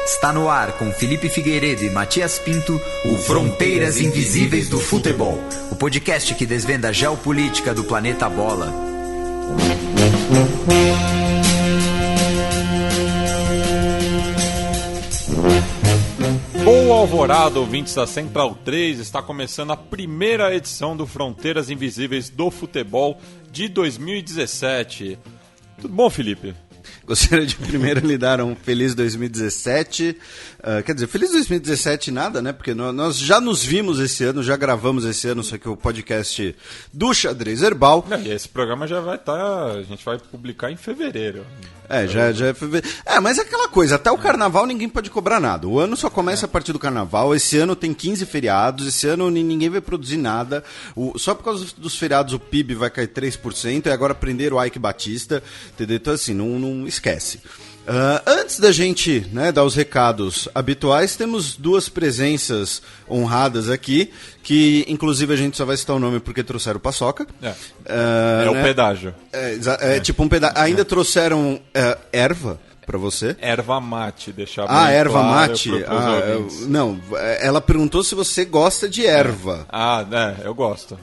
Está no ar com Felipe Figueiredo e Matias Pinto, o Fronteiras Invisíveis do Futebol, o podcast que desvenda a geopolítica do planeta Bola. Boa alvorada, ouvintes da Central 3, está começando a primeira edição do Fronteiras Invisíveis do Futebol de 2017. Tudo bom, Felipe? Gostaria de primeiro lhe dar um feliz 2017. Quer dizer, feliz 2017 nada, né? Porque nós já nos vimos esse ano, já gravamos esse ano, só que o podcast do Xadrez Herbal. E esse programa já vai estar... a gente vai publicar em fevereiro. Já é fevereiro. Mas é aquela coisa, até o carnaval ninguém pode cobrar nada. O ano só começa a partir do carnaval. Esse ano tem 15 feriados, esse ano ninguém vai produzir nada. Só por causa dos feriados o PIB vai cair 3%, e agora prenderam o Ike Batista, entendeu? Então assim, não esquece. Antes da gente dar os recados habituais, temos duas presenças honradas aqui, que inclusive a gente só vai citar o nome porque trouxeram paçoca. O pedágio. Tipo um pedágio. Ainda trouxeram erva pra você. Erva mate, deixar bem erva claro mate. Não, ela perguntou se você gosta de erva. Eu gosto.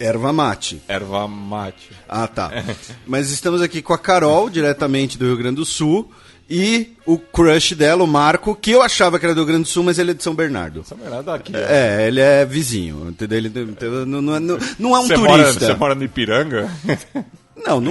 Erva mate. Erva mate. Tá. Mas estamos aqui com a Carol, diretamente do Rio Grande do Sul, e o crush dela, o Marco, que eu achava que era do Rio Grande do Sul, mas ele é de São Bernardo. São Bernardo daqui. Ele é vizinho, entendeu? Ele não é um turista. Você mora no Ipiranga? Não.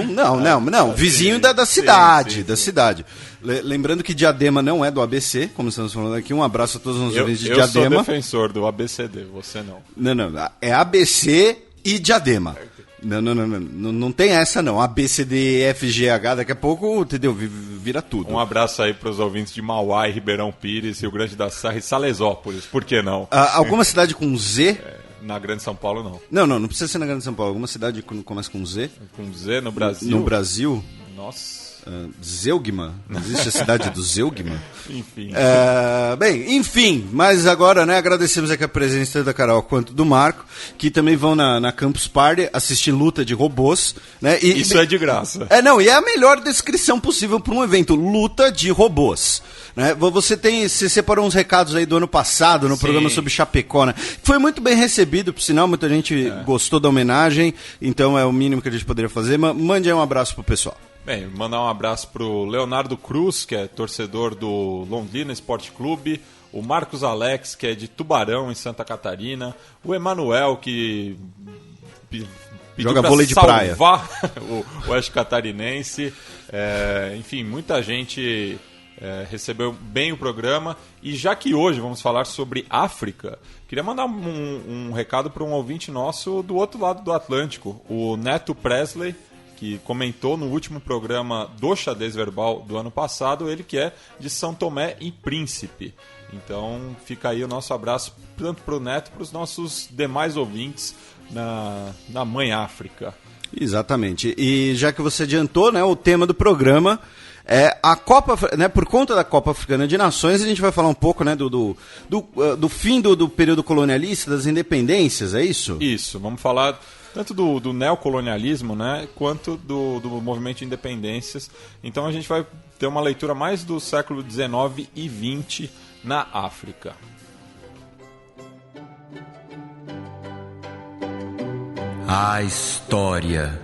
Vizinho da cidade, da cidade. Lembrando que Diadema não é do ABC, como estamos falando aqui. Um abraço a todos os ouvintes de Diadema. Eu sou defensor do ABCD, você não. Não. É ABC e Diadema. Não tem essa não. A B, C, D, E, F, G, H, daqui a pouco, entendeu? Vira tudo. Um abraço aí para os ouvintes de Mauá e Ribeirão Pires, Rio Grande da Serra e Salesópolis. Por que não? Alguma cidade com Z? Na Grande São Paulo, não. Não precisa ser na Grande São Paulo. Alguma cidade que começa com Z? Com Z no Brasil? No Brasil? Nossa. Zeugma? Existe a cidade do Zeugma? Enfim. Enfim, mas agora, agradecemos aqui a presença tanto da Carol quanto do Marco, que também vão na Campus Party assistir luta de robôs, né? Isso é de graça. E é a melhor descrição possível para um evento, luta de robôs. Né? Você separou uns recados aí do ano passado no programa sobre Chapecó, né? Foi muito bem recebido, por sinal, muita gente gostou da homenagem, então é o mínimo que a gente poderia fazer. Mande aí um abraço pro pessoal. Bem, mandar um abraço pro Leonardo Cruz, que é torcedor do Londrina Esporte Clube, o Marcos Alex, que é de Tubarão, em Santa Catarina, o Emanuel, que joga vôlei de praia, o Oeste Catarinense, enfim, muita gente recebeu bem o programa. E já que hoje vamos falar sobre África, queria mandar um recado para um ouvinte nosso do outro lado do Atlântico, o Neto Presley, que comentou no último programa do Xadrez Verbal do ano passado, ele que é de São Tomé e Príncipe. Então fica aí o nosso abraço tanto para o Neto, para os nossos demais ouvintes na Mãe África. Exatamente. E já que você adiantou, o tema do programa é a Copa, por conta da Copa Africana de Nações, a gente vai falar um pouco do fim do período colonialista, das independências, é isso? Isso, vamos falar tanto do neocolonialismo, quanto do movimento de independências. Então a gente vai ter uma leitura mais do século XIX e XX na África. A história.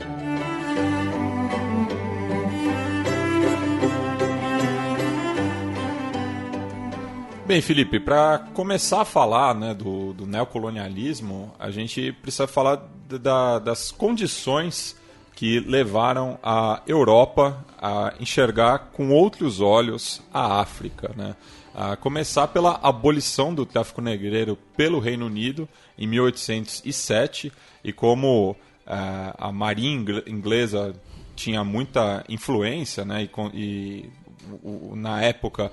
Bem, Felipe, para começar a falar do neocolonialismo, a gente precisa falar das condições que levaram a Europa a enxergar com outros olhos a África. A começar pela abolição do tráfico negreiro pelo Reino Unido em 1807, e como a marinha inglesa tinha muita influência, na época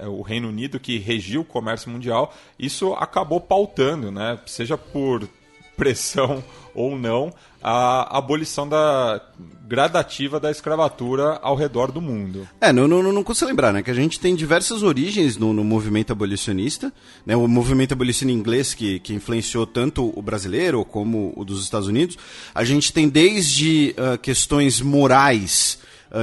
o Reino Unido que regia o comércio mundial, isso acabou pautando, seja por pressão ou não, a abolição gradativa da escravatura ao redor do mundo. Não custa lembrar, que a gente tem diversas origens no movimento abolicionista, o movimento abolicionista inglês que influenciou tanto o brasileiro como o dos Estados Unidos. A gente tem desde questões morais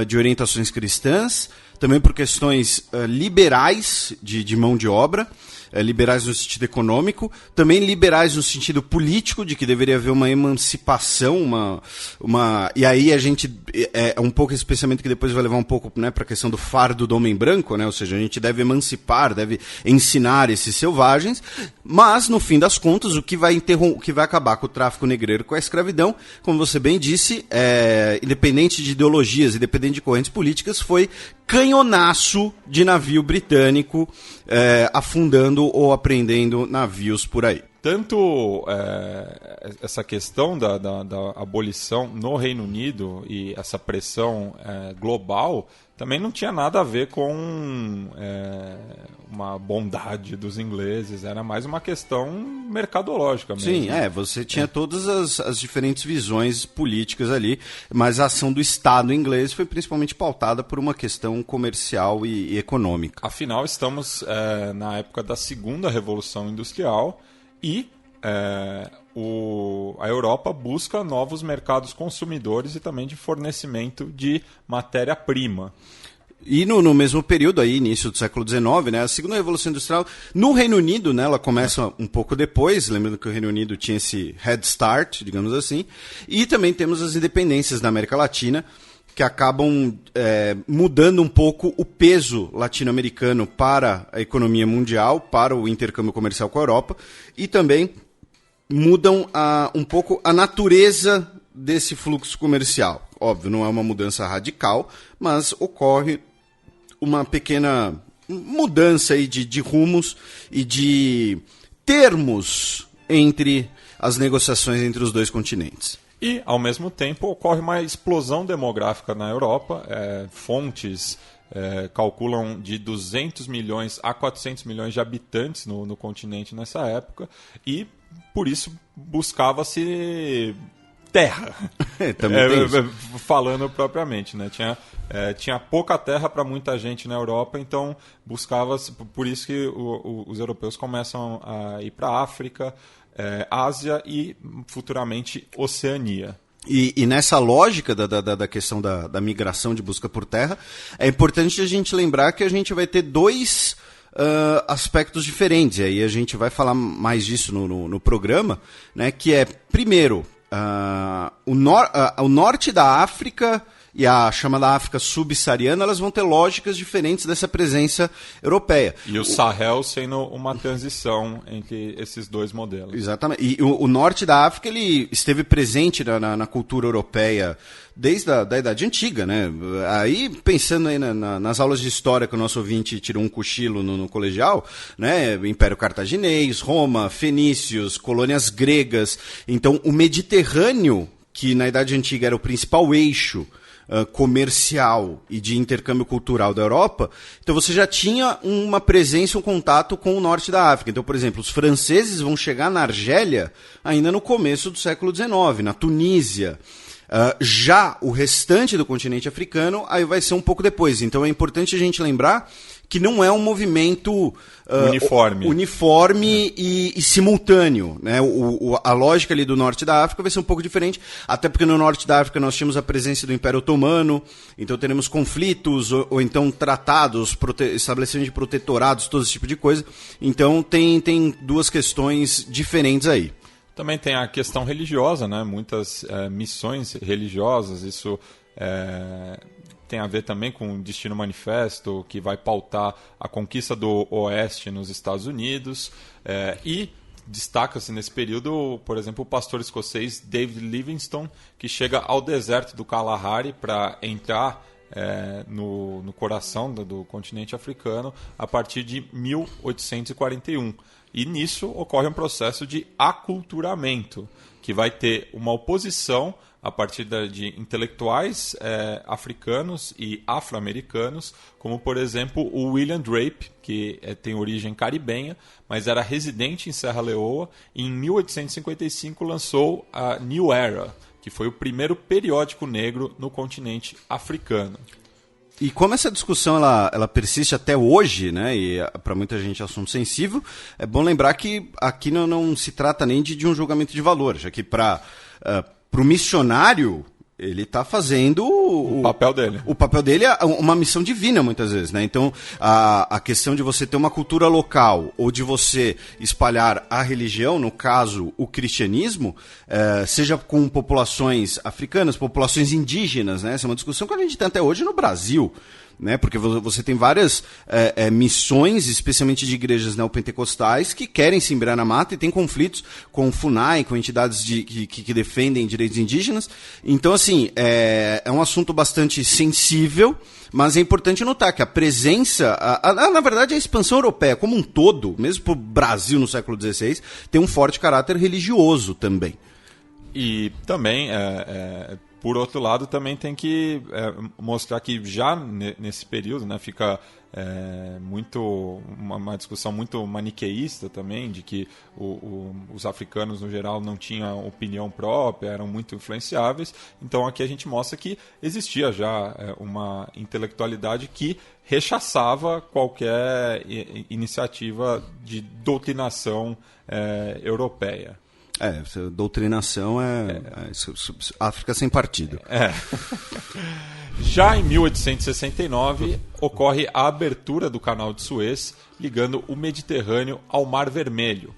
de orientações cristãs, também por questões liberais de mão de obra, liberais no sentido econômico, também liberais no sentido político, de que deveria haver uma emancipação, e aí a gente, um pouco esse pensamento que depois vai levar um pouco, né, para a questão do fardo do homem branco, né, ou seja, a gente deve emancipar, deve ensinar esses selvagens, mas, no fim das contas, o que vai acabar com o tráfico negreiro, com a escravidão, como você bem disse, independente de ideologias, independente de correntes políticas, foi canhonaço de navio britânico afundando ou apreendendo navios por aí. Tanto essa questão da abolição no Reino Unido e essa pressão global também não tinha nada a ver com uma bondade dos ingleses, era mais uma questão mercadológica mesmo. Sim, você tinha todas as diferentes visões políticas ali, mas a ação do Estado inglês foi principalmente pautada por uma questão comercial e econômica. Afinal, estamos na época da Segunda Revolução Industrial e a Europa busca novos mercados consumidores e também de fornecimento de matéria-prima. E no mesmo período, aí, início do século XIX, né, a Segunda Revolução Industrial, no Reino Unido, né, ela começa um pouco depois, lembrando que o Reino Unido tinha esse head start, digamos assim, e também temos as independências da América Latina, que acabam mudando um pouco o peso latino-americano para a economia mundial, para o intercâmbio comercial com a Europa, e também mudam um pouco a natureza desse fluxo comercial. Óbvio, não é uma mudança radical, mas ocorre uma pequena mudança aí de rumos e de termos entre as negociações entre os dois continentes. E, ao mesmo tempo, ocorre uma explosão demográfica na Europa. Fontes calculam de 200 milhões a 400 milhões de habitantes no continente nessa época. E, por isso, buscava-se terra. Também tem isso. Falando propriamente, né? Tinha pouca terra para muita gente na Europa, então buscava-se. Por isso que os europeus começam a ir para a África, Ásia e futuramente Oceania. E nessa lógica da questão da migração de busca por terra, é importante a gente lembrar que a gente vai ter dois aspectos diferentes, e aí a gente vai falar mais disso no programa, né, que é, primeiro, o norte da África e a chamada África subsaariana, elas vão ter lógicas diferentes dessa presença europeia. E o Sahel sendo uma transição entre esses dois modelos. Exatamente. E o norte da África ele esteve presente na cultura europeia desde a Idade Antiga, né? Aí, pensando aí nas aulas de história que o nosso ouvinte tirou um cochilo no colegial, né? Império Cartaginês, Roma, fenícios, colônias gregas. Então, o Mediterrâneo, que na Idade Antiga era o principal eixo comercial e de intercâmbio cultural da Europa, então você já tinha uma presença, um contato com o norte da África. Então, por exemplo, os franceses vão chegar na Argélia ainda no começo do século XIX, na Tunísia. Já o restante do continente africano aí vai ser um pouco depois. Então é importante a gente lembrar que não é um movimento uniforme e simultâneo, né? A lógica ali do norte da África vai ser um pouco diferente, até porque no norte da África nós tínhamos a presença do Império Otomano, então teremos conflitos ou então tratados, estabelecimento de protetorados, todo esse tipo de coisa. Então tem duas questões diferentes aí. Também tem a questão religiosa, né? Muitas missões religiosas, isso tem a ver também com o Destino Manifesto, que vai pautar a conquista do Oeste nos Estados Unidos. E destaca-se nesse período, por exemplo, o pastor escocês David Livingstone, que chega ao deserto do Kalahari para entrar no coração do continente africano a partir de 1841. E nisso ocorre um processo de aculturamento, que vai ter uma oposição a partir de intelectuais africanos e afro-americanos, como, por exemplo, o William Drape, que tem origem caribenha, mas era residente em Serra Leoa, e em 1855 lançou a New Era, que foi o primeiro periódico negro no continente africano. E como essa discussão ela persiste até hoje, né, e para muita gente é assunto sensível, é bom lembrar que aqui não se trata nem de um julgamento de valor, já que para o missionário Ele está fazendo o papel dele. O papel dele é uma missão divina, muitas vezes, né? Então, a questão de você ter uma cultura local ou de você espalhar a religião, no caso, o cristianismo, seja com populações africanas, populações indígenas, né? Essa é uma discussão que a gente tem até hoje no Brasil, né? Porque você tem várias missões, especialmente de igrejas neopentecostais, que querem se embrenhar na mata e tem conflitos com o FUNAI, com entidades que defendem direitos indígenas. Então, assim, é um assunto bastante sensível, mas é importante notar que a presença, na verdade, a expansão europeia como um todo, mesmo para o Brasil no século XVI, tem um forte caráter religioso também. E também, por outro lado, também tem que mostrar que já nesse período, né, fica uma discussão muito maniqueísta também, de que os africanos, no geral, não tinham opinião própria, eram muito influenciáveis. Então aqui a gente mostra que existia já uma intelectualidade que rechaçava qualquer iniciativa de doutrinação europeia. Doutrinação África sem partido. Já em 1869, ocorre a abertura do Canal de Suez, ligando o Mediterrâneo ao Mar Vermelho.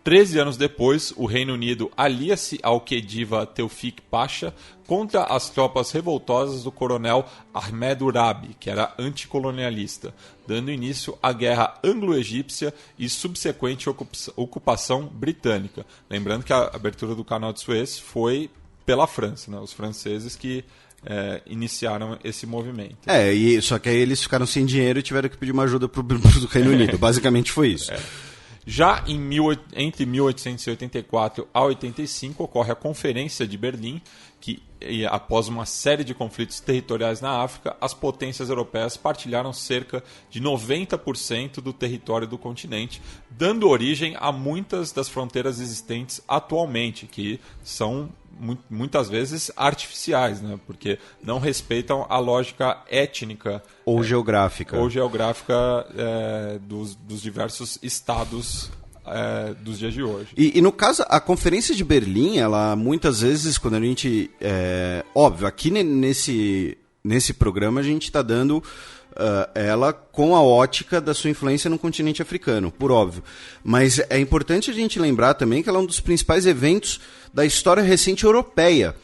13 anos depois, o Reino Unido alia-se ao Khedive Tewfik Pasha contra as tropas revoltosas do coronel Ahmed Urabi, que era anticolonialista, dando início à Guerra Anglo-Egípcia e subsequente ocupação britânica. Lembrando que a abertura do Canal de Suez foi pela França, né? Os franceses que iniciaram esse movimento. Só que aí eles ficaram sem dinheiro e tiveram que pedir uma ajuda para o Reino Unido. Basicamente foi isso. Já entre 1884 a 85 ocorre a Conferência de Berlim, que após uma série de conflitos territoriais na África, as potências europeias partilharam cerca de 90% do território do continente, dando origem a muitas das fronteiras existentes atualmente, que são muitas vezes artificiais, né? Porque não respeitam a lógica étnica ou geográfica dos diversos estados dos dias de hoje. E no caso, a Conferência de Berlim, ela muitas vezes, quando a gente... óbvio, aqui nesse programa a gente está dando ela com a ótica da sua influência no continente africano, por óbvio. Mas é importante a gente lembrar também que ela é um dos principais eventos da história recente europeia.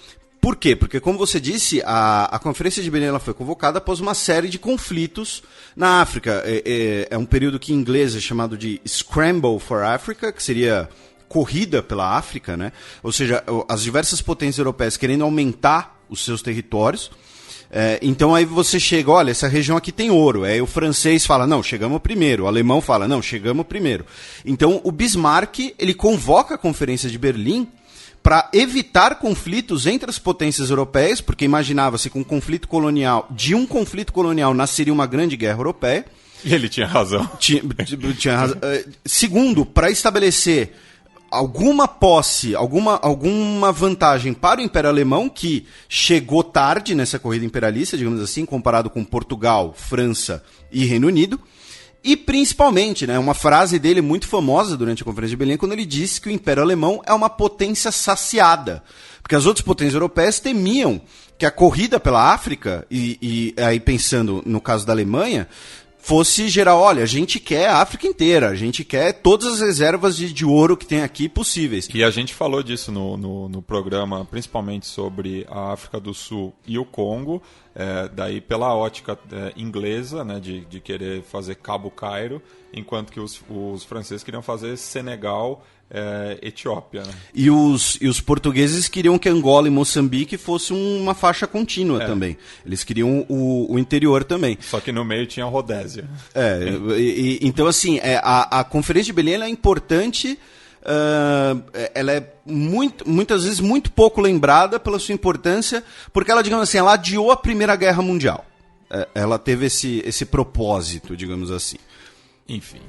Por quê? Porque, como você disse, a Conferência de Berlim ela foi convocada após uma série de conflitos na África. É um período que em inglês é chamado de Scramble for Africa, que seria corrida pela África, né? Ou seja, as diversas potências europeias querendo aumentar os seus territórios. Então aí você chega, olha, essa região aqui tem ouro. Aí o francês fala, não, chegamos primeiro. O alemão fala, não, chegamos primeiro. Então o Bismarck, ele convoca a Conferência de Berlim para evitar conflitos entre as potências europeias, porque imaginava-se que um conflito colonial nasceria uma grande guerra europeia. E ele tinha razão. Tinha razão. Segundo, para estabelecer alguma posse, alguma vantagem para o Império Alemão, que chegou tarde nessa corrida imperialista, digamos assim, comparado com Portugal, França e Reino Unido. E principalmente, né, uma frase dele muito famosa durante a Conferência de Berlim, quando ele disse que o Império Alemão é uma potência saciada. Porque as outras potências europeias temiam que a corrida pela África, e aí pensando no caso da Alemanha, fosse gerar, olha, a gente quer a África inteira, a gente quer todas as reservas de ouro que tem aqui possíveis. E a gente falou disso no programa, principalmente sobre a África do Sul e o Congo, daí pela ótica inglesa, né, de querer fazer Cabo Cairo, enquanto que os franceses queriam fazer Senegal, Etiópia. Né? E os portugueses queriam que Angola e Moçambique fosse uma faixa contínua também. Eles queriam o interior também. Só que no meio tinha a Rodésia. Então, assim, a Conferência de Berlim ela é importante, ela é muitas vezes muito pouco lembrada pela sua importância, porque ela, digamos assim, ela adiou a Primeira Guerra Mundial. Ela teve esse propósito, digamos assim. Enfim.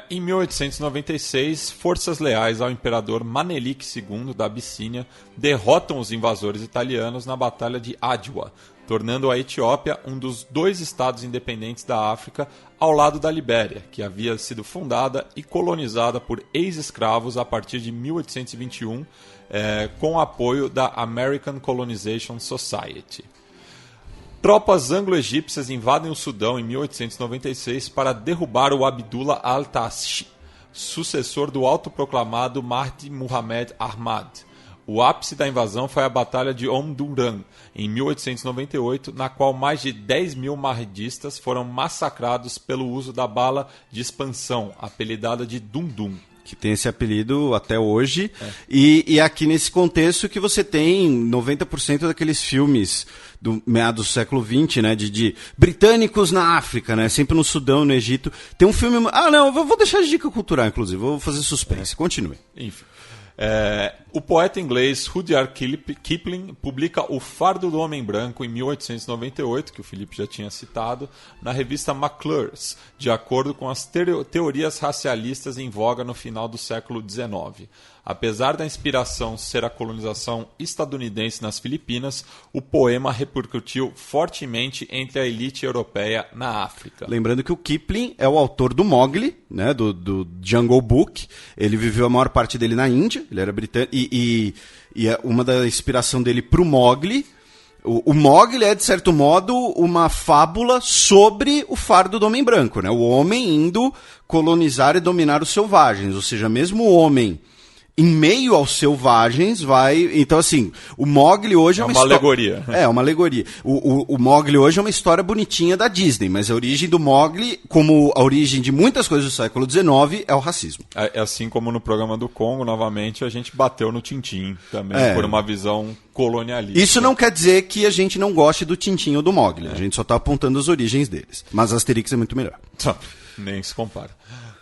Em 1896, forças leais ao imperador Manelik II da Abissínia derrotam os invasores italianos na Batalha de Adwa, tornando a Etiópia um dos 2 estados independentes da África ao lado da Libéria, que havia sido fundada e colonizada por ex-escravos a partir de 1821, com o apoio da American Colonization Society. Tropas anglo-egípcias invadem o Sudão em 1896 para derrubar o Abdullah al-Tashi, sucessor do autoproclamado Mahdi Muhammad Ahmad. O ápice da invasão foi a Batalha de Omdurman, em 1898, na qual mais de 10 mil mahdistas foram massacrados pelo uso da bala de expansão, apelidada de Dum-Dum. Que tem esse apelido até hoje. E aqui nesse contexto que você tem 90% daqueles filmes do meados do século XX, né, de britânicos na África, né, sempre no Sudão, no Egito. Tem um filme... eu vou deixar de dica cultural, inclusive, vou fazer suspense. Continue. Enfim. O poeta inglês Rudyard Kipling publica O Fardo do Homem Branco em 1898, que o Felipe já tinha citado, na revista McClure's, de acordo com as teorias racialistas em voga no final do século XIX. Apesar da inspiração ser a colonização estadunidense nas Filipinas, o poema repercutiu fortemente entre a elite europeia na África. Lembrando que o Kipling é o autor do Mowgli, né, do Jungle Book. Ele viveu a maior parte dele na Índia, ele era britânico, e uma da inspiração dele para o Mowgli... O Mowgli é, de certo modo, uma fábula sobre o fardo do homem branco, né? O homem indo colonizar e dominar os selvagens, ou seja, mesmo o homem... em meio aos selvagens, vai... Então, assim, o Mowgli hoje é uma alegoria. É, uma alegoria. O Mowgli hoje é uma história bonitinha da Disney, mas a origem do Mowgli, como a origem de muitas coisas do século XIX, é o racismo. É assim como no programa do Congo, novamente, a gente bateu no Tintim também, por uma visão colonialista. Isso não quer dizer que a gente não goste do Tintim ou do Mowgli. A gente só está apontando as origens deles. Mas Asterix é muito melhor. Nem se compara.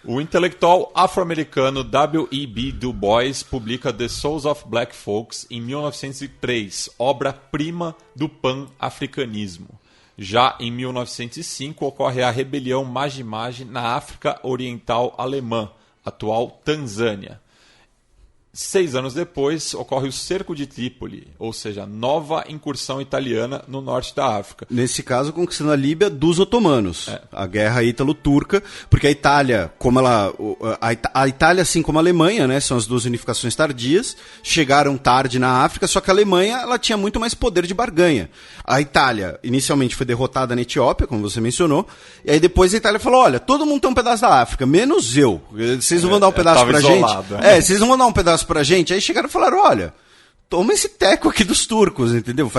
O intelectual afro-americano W.E.B. Du Bois publica The Souls of Black Folks em 1903, obra-prima do pan-africanismo. Já em 1905 ocorre a rebelião Maji-Maji na África Oriental Alemã, atual Tanzânia. 6 anos depois, ocorre o Cerco de Trípoli, ou seja, nova incursão italiana no norte da África. Nesse caso, conquistando a Líbia dos otomanos. A guerra ítalo-turca, porque a Itália, a Itália, assim como a Alemanha, né, são as duas unificações tardias, chegaram tarde na África, só que a Alemanha ela tinha muito mais poder de barganha. A Itália, inicialmente, foi derrotada na Etiópia, como você mencionou, e aí depois a Itália falou, olha, todo mundo tem um pedaço da África, menos eu. Vocês não vão dar um pedaço pra isolado, gente? Vocês não vão dar um pedaço pra gente? Aí chegaram e falaram, olha, toma esse teco aqui dos turcos, entendeu?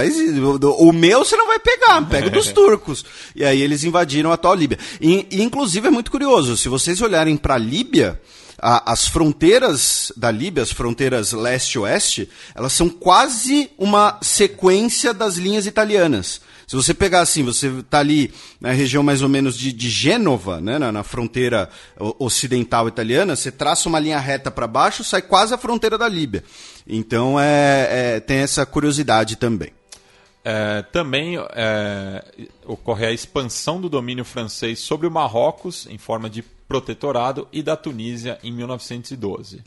O meu você não vai pegar, pega dos turcos. E aí eles invadiram a atual Líbia. E inclusive é muito curioso, se vocês olharem para a Líbia, as fronteiras da Líbia, as fronteiras leste-oeste, elas são quase uma sequência das linhas italianas. Se você pegar assim, você está ali na região mais ou menos de Gênova, né, na fronteira ocidental italiana, você traça uma linha reta para baixo, sai quase a fronteira da Líbia. Então tem essa curiosidade também. Também ocorre a expansão do domínio francês sobre o Marrocos, em forma de protetorado, e da Tunísia em 1912.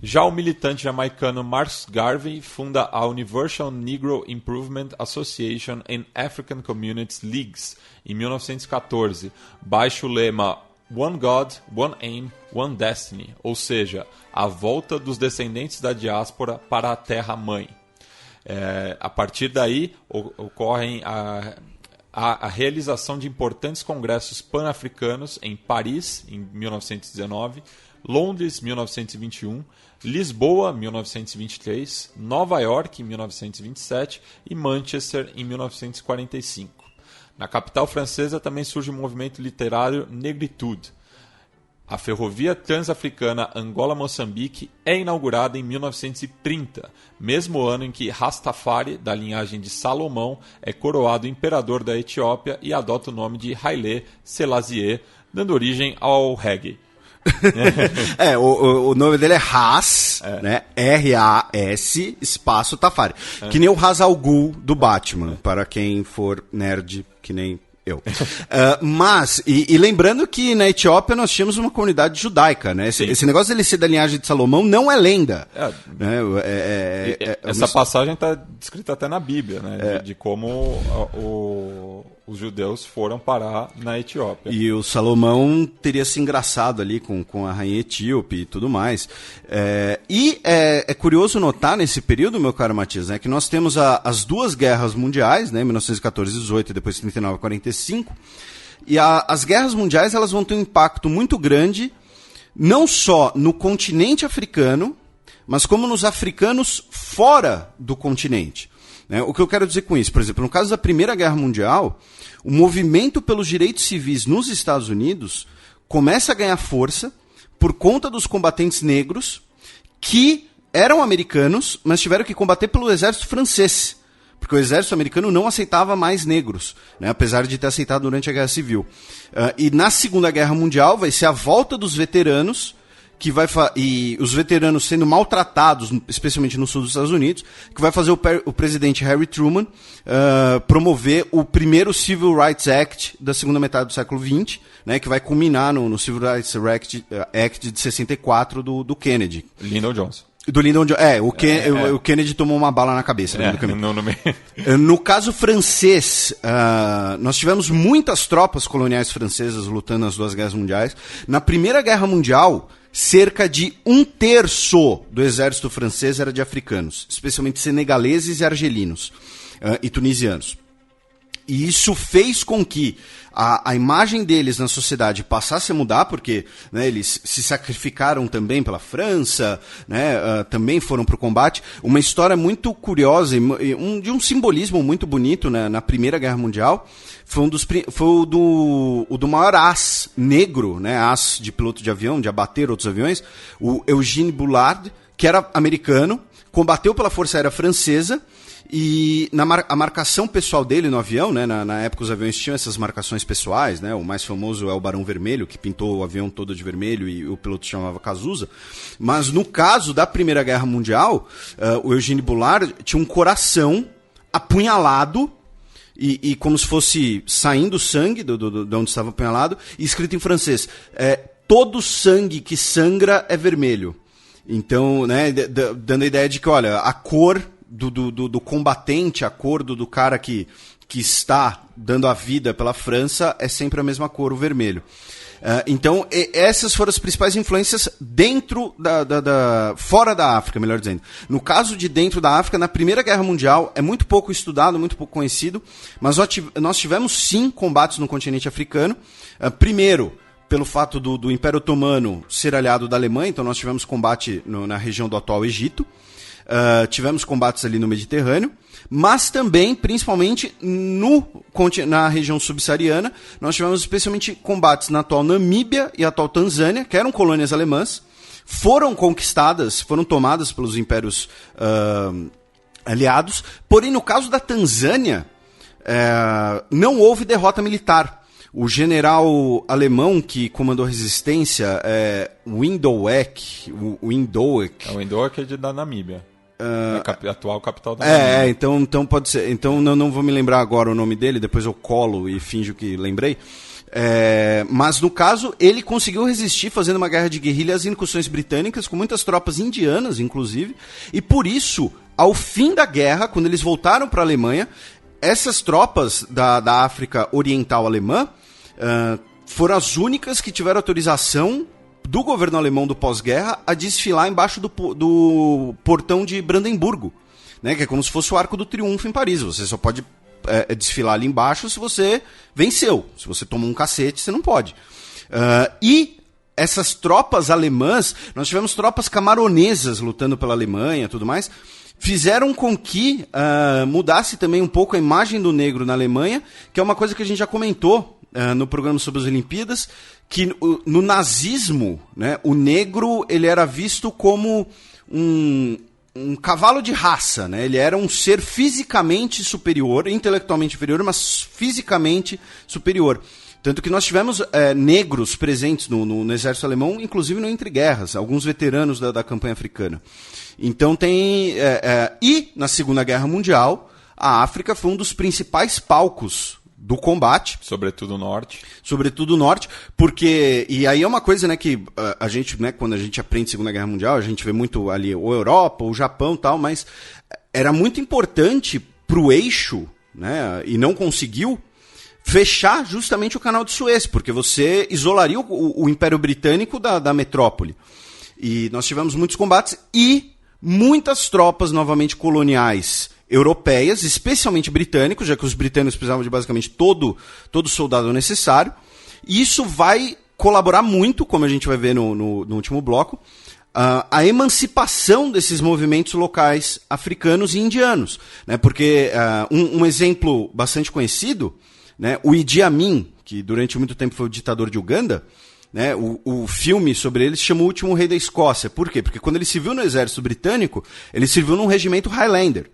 Já o militante jamaicano Marcus Garvey funda a Universal Negro Improvement Association and African Communities Leagues em 1914, baixo o lema One God, One Aim, One Destiny, ou seja, a volta dos descendentes da diáspora para a terra-mãe. A partir daí, ocorrem a realização de importantes congressos pan-africanos em Paris, em 1919, Londres, 1921, Lisboa, 1923, Nova York, em 1927 e Manchester, em 1945. Na capital francesa também surge o movimento literário Negritude. A ferrovia transafricana Angola-Moçambique é inaugurada em 1930, mesmo ano em que Rastafari, da linhagem de Salomão, é coroado imperador da Etiópia e adota o nome de Haile Selassie, dando origem ao reggae. O nome dele é Ras, né? R-A-S, espaço Tafari. Que nem o Ra's al Ghul do Batman, para quem for nerd, que nem E lembrando que na Etiópia nós tínhamos uma comunidade judaica, né? Esse negócio dele ser da linhagem de Salomão não é lenda. Essa passagem está descrita até na Bíblia, né? De como os judeus foram parar na Etiópia. E o Salomão teria se engraçado ali com a rainha etíope e tudo mais. É curioso notar nesse período, meu caro Matias, né, que nós temos as duas guerras mundiais, né, 1914 e 18 e depois 39 e 45, e as guerras mundiais elas vão ter um impacto muito grande, não só no continente africano, mas como nos africanos fora do continente. Né? O que eu quero dizer com isso? Por exemplo, no caso da Primeira Guerra Mundial, o movimento pelos direitos civis nos Estados Unidos começa a ganhar força por conta dos combatentes negros que eram americanos, mas tiveram que combater pelo exército francês, porque o exército americano não aceitava mais negros, né, apesar de ter aceitado durante a Guerra Civil. E na Segunda Guerra Mundial vai ser a volta dos veteranos, e os veteranos sendo maltratados, especialmente no sul dos Estados Unidos, que vai fazer o presidente Harry Truman promover o primeiro Civil Rights Act da segunda metade do século XX, né, que vai culminar no Civil Rights Act de 64 do Kennedy. Lyndon Johnson. Do Lyndon Johnson. O Kennedy tomou uma bala na cabeça. No caso francês, nós tivemos muitas tropas coloniais francesas lutando nas duas guerras mundiais. Na Primeira Guerra Mundial, cerca de 1/3 do exército francês era de africanos, especialmente senegaleses e argelinos e tunisianos. E isso fez com que a imagem deles na sociedade passasse a mudar, porque, né, eles se sacrificaram também pela França, né, também foram para o combate. Uma história muito curiosa de um simbolismo muito bonito, né, na Primeira Guerra Mundial. Foi o do maior as negro, né, as de piloto de avião, de abater outros aviões, o Eugene Bullard, que era americano, combateu pela Força Aérea Francesa. E a marcação pessoal dele no avião, né, na época os aviões tinham essas marcações pessoais, né, o mais famoso é o Barão Vermelho, que pintou o avião todo de vermelho e o piloto chamava Cazuza. Mas no caso da Primeira Guerra Mundial, o Eugene Bullard tinha um coração apunhalado, e como se fosse saindo sangue de onde estava apunhalado, e escrito em francês, todo sangue que sangra é vermelho. Então, né, dando a ideia de que, olha, a cor do combatente, a cor do cara que está dando a vida pela França é sempre a mesma cor, o vermelho. Então, essas foram as principais influências dentro fora da África, melhor dizendo. No caso de dentro da África, na Primeira Guerra Mundial, é muito pouco estudado, muito pouco conhecido, mas nós tivemos sim combates no continente africano. Primeiro, pelo fato do Império Otomano ser aliado da Alemanha, então nós tivemos combate na região do atual Egito. Tivemos combates ali no Mediterrâneo, mas também, principalmente, na região subsaariana, nós tivemos especialmente combates na atual Namíbia e atual Tanzânia, que eram colônias alemãs, foram conquistadas, foram tomadas pelos impérios aliados, porém, no caso da Tanzânia, não houve derrota militar. O general alemão que comandou a resistência, Windhoek. O Windhoek é da Namíbia. A atual capital da Namíbia. Então pode ser. Então não vou me lembrar agora o nome dele, depois eu colo e finjo que lembrei. Mas no caso, ele conseguiu resistir fazendo uma guerra de guerrilha às incursões britânicas, com muitas tropas indianas, inclusive. E por isso, ao fim da guerra, quando eles voltaram para a Alemanha, essas tropas da África Oriental Alemã foram as únicas que tiveram autorização do governo alemão do pós-guerra a desfilar embaixo do portão de Brandemburgo, né, que é como se fosse o Arco do Triunfo em Paris. Você só pode desfilar ali embaixo se você venceu. Se você tomou um cacete, você não pode. E essas tropas alemãs, nós tivemos tropas camaronesas lutando pela Alemanha e tudo mais, fizeram com que mudasse também um pouco a imagem do negro na Alemanha, que é uma coisa que a gente já comentou no programa sobre as Olimpíadas, que no nazismo, né, o negro ele era visto como um cavalo de raça, né? Ele era um ser fisicamente superior, intelectualmente inferior, mas fisicamente superior. Tanto que nós tivemos negros presentes no exército alemão, inclusive no Entre Guerras, alguns veteranos da campanha africana. Então e na Segunda Guerra Mundial, a África foi um dos principais palcos do combate. Sobretudo o norte. Sobretudo o norte, porque... E aí é uma coisa, né, que a gente, né, quando a gente aprende Segunda Guerra Mundial, a gente vê muito ali ou Europa, ou Japão e tal, mas era muito importante pro eixo, né, e não conseguiu fechar justamente o canal de Suez, porque você isolaria o Império Britânico da metrópole. E nós tivemos muitos combates e muitas tropas novamente coloniais europeias, especialmente britânicos, já que os britânicos precisavam de basicamente todo soldado necessário. E isso vai colaborar muito, como a gente vai ver no último bloco, a emancipação desses movimentos locais africanos e indianos. Né? Porque um exemplo bastante conhecido, né, o Idi Amin, que durante muito tempo foi o ditador de Uganda, né, o filme sobre ele se chama O Último Rei da Escócia. Por quê? Porque quando ele serviu no exército britânico, ele serviu num regimento Highlander.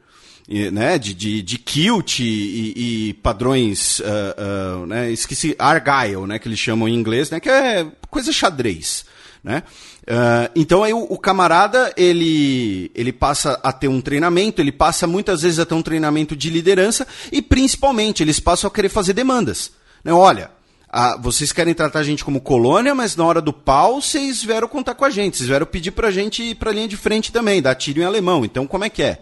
Né, de kilt e padrões, né, esqueci, Argyle, né, que eles chamam em inglês, né, que é coisa xadrez. Né? Então aí o camarada ele passa a ter um treinamento, ele passa muitas vezes a ter um treinamento de liderança e principalmente eles passam a querer fazer demandas. Né? Olha, vocês querem tratar a gente como colônia, mas na hora do pau vocês vieram contar com a gente, vocês vieram pedir pra gente ir pra linha de frente também, dar tiro em alemão, então como é que é?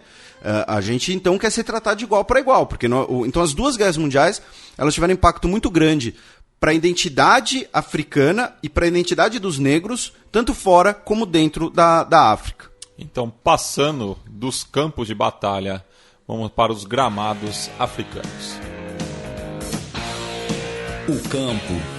A gente então quer ser tratado de igual para igual, porque então as duas guerras mundiais elas tiveram um impacto muito grande para a identidade africana e para a identidade dos negros, tanto fora como dentro da África. Então, passando dos campos de batalha, vamos para os gramados africanos. O campo.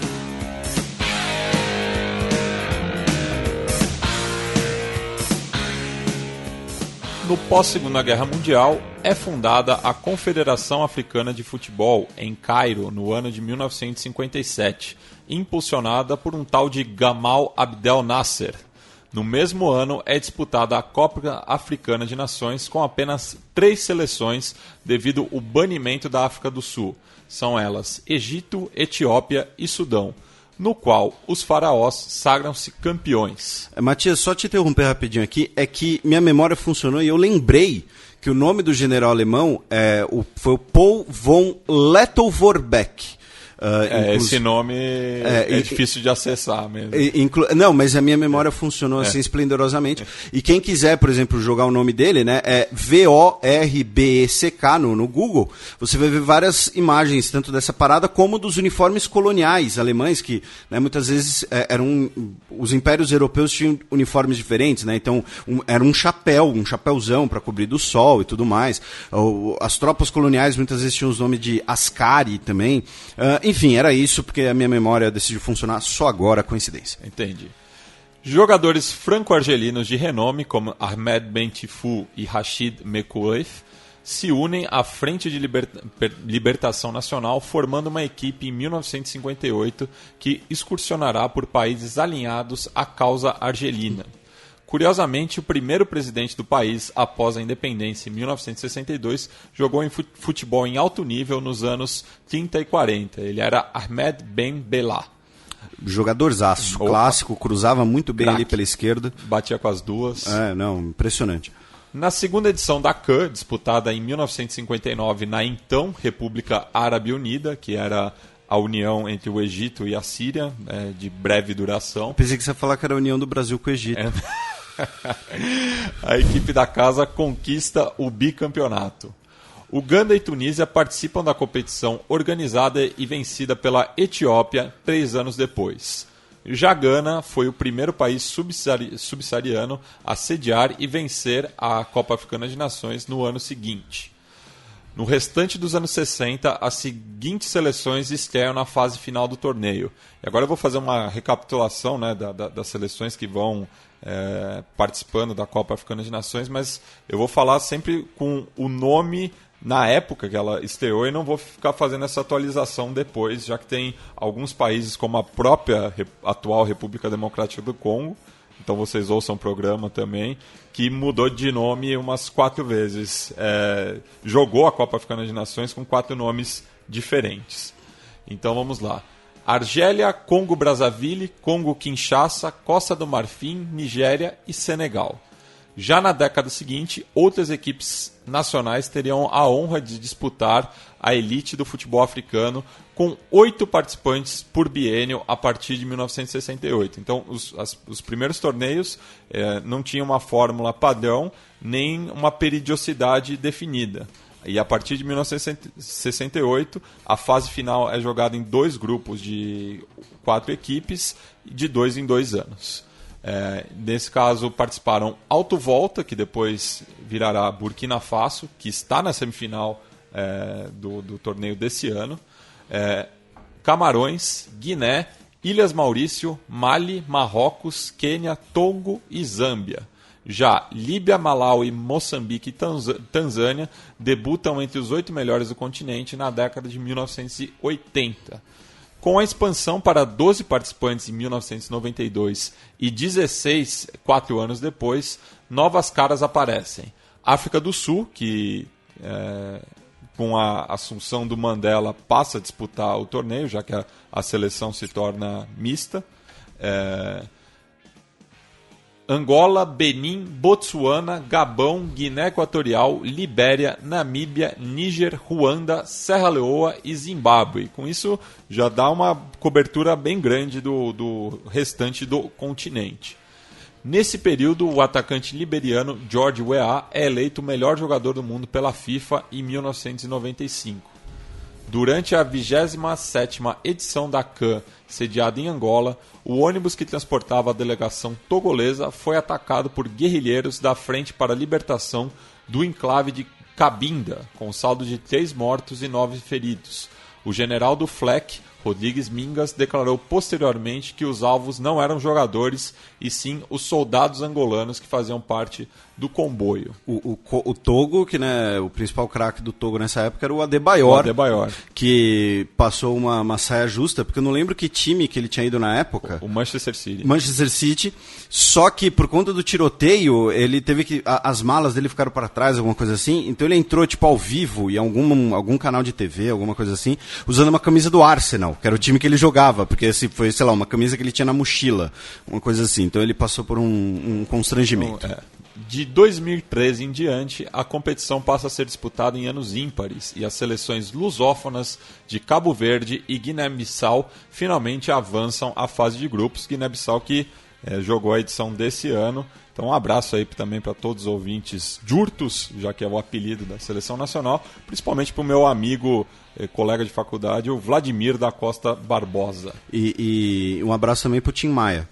No pós-Segunda Guerra Mundial, é fundada a Confederação Africana de Futebol, em Cairo, no ano de 1957, impulsionada por um tal de Gamal Abdel Nasser. No mesmo ano, é disputada a Copa Africana de Nações com apenas 3 seleções devido ao banimento da África do Sul. São elas Egito, Etiópia e Sudão, no qual os faraós sagram-se campeões. Matias, só te interromper rapidinho aqui, é que minha memória funcionou e eu lembrei que o nome do general alemão foi o Paul von Lettow-Vorbeck. Esse nome é difícil de acessar mesmo. Não, mas a minha memória funcionou assim esplendorosamente. E quem quiser, por exemplo, jogar o nome dele, né, é Vorbeck no Google, você vai ver várias imagens, tanto dessa parada como dos uniformes coloniais alemães, que, né, muitas vezes os impérios europeus tinham uniformes diferentes, né, então era um chapéuzão para cobrir do sol e tudo mais. As tropas coloniais muitas vezes tinham os nomes de Ascari também. Enfim, era isso, porque a minha memória decidiu funcionar só agora, coincidência. Entendi. Jogadores franco-argelinos de renome, como Ahmed Bentifou e Rachid Mekouef, se unem à Frente de Libertação Nacional, formando uma equipe em 1958 que excursionará por países alinhados à causa argelina. Curiosamente, o primeiro presidente do país, após a independência em 1962, jogou em futebol em alto nível nos anos 30 e 40. Ele era Ahmed Ben Bella. Jogadorzaço, clássico, cruzava muito bem ali pela esquerda. Batia com as duas. Impressionante. Na segunda edição da CAN, disputada em 1959 na então República Árabe Unida, que era a união entre o Egito e a Síria, de breve duração. Pensei que você ia falar que era a união do Brasil com o Egito. A equipe da casa conquista o bicampeonato. Uganda e Tunísia participam da competição organizada e vencida pela Etiópia 3 anos depois. Já Gana foi o primeiro país subsaariano a sediar e vencer a Copa Africana de Nações no ano seguinte. No restante dos anos 60, as seguintes seleções estreiam na fase final do torneio. E agora eu vou fazer uma recapitulação, né, das seleções que vão participando da Copa Africana de Nações, mas eu vou falar sempre com o nome na época que ela estreou e não vou ficar fazendo essa atualização depois, já que tem alguns países como a própria atual República Democrática do Congo, então vocês ouçam o programa também, que mudou de nome umas 4 vezes. Jogou a Copa Africana de Nações com 4 nomes diferentes. Então vamos lá. Argélia, Congo-Brazzaville, Congo-Kinshasa, Costa do Marfim, Nigéria e Senegal. Já na década seguinte, outras equipes nacionais teriam a honra de disputar a elite do futebol africano, com 8 participantes por biênio a partir de 1968. Então, os primeiros torneios não tinham uma fórmula padrão, nem uma periodicidade definida. E a partir de 1968, a fase final é jogada em 2 grupos de 4 equipes, de 2 em 2 anos. Nesse caso, participaram Alto Volta, que depois virará Burkina Faso, que está na semifinal do torneio desse ano, Camarões, Guiné, Ilhas Maurício, Mali, Marrocos, Quênia, Togo e Zâmbia. Já Líbia, Malaui, Moçambique e Tanzânia debutam entre os 8 melhores do continente na década de 1980. Com a expansão para 12 participantes em 1992 e 16, 4 anos depois, novas caras aparecem. África do Sul, que com a assunção do Mandela passa a disputar o torneio, já que a seleção se torna mista. Angola, Benin, Botsuana, Gabão, Guiné Equatorial, Libéria, Namíbia, Níger, Ruanda, Serra Leoa e Zimbábue. Com isso, já dá uma cobertura bem grande do restante do continente. Nesse período, o atacante liberiano George Weah é eleito o melhor jogador do mundo pela FIFA em 1995. Durante a 27ª edição da CAN, sediada em Angola, o ônibus que transportava a delegação togolesa foi atacado por guerrilheiros da Frente para a Libertação do enclave de Cabinda, com saldo de 3 mortos e 9 feridos. O general do FLEC, Rodrigues Mingas, declarou posteriormente que os alvos não eram jogadores, e sim os soldados angolanos que faziam parte do comboio. O Togo, que né, o principal craque do Togo nessa época era o Adebayor, que passou uma saia justa, porque eu não lembro que time que ele tinha ido na época. O Manchester City. Manchester City, só que por conta do tiroteio, ele teve que... As malas dele ficaram para trás, alguma coisa assim, então ele entrou tipo ao vivo em algum canal de TV, alguma coisa assim, usando uma camisa do Arsenal, que era o time que ele jogava, porque esse foi, sei lá, uma camisa que ele tinha na mochila, uma coisa assim. Então ele passou por um constrangimento. De 2013 em diante, a competição passa a ser disputada em anos ímpares e as seleções lusófonas de Cabo Verde e Guiné-Bissau finalmente avançam à fase de grupos. Guiné-Bissau que jogou a edição desse ano. Então um abraço aí também para todos os ouvintes Jurtos, já que é o apelido da seleção nacional, principalmente para o meu amigo, colega de faculdade, o Vladimir da Costa Barbosa. E um abraço também para o Tim Maia.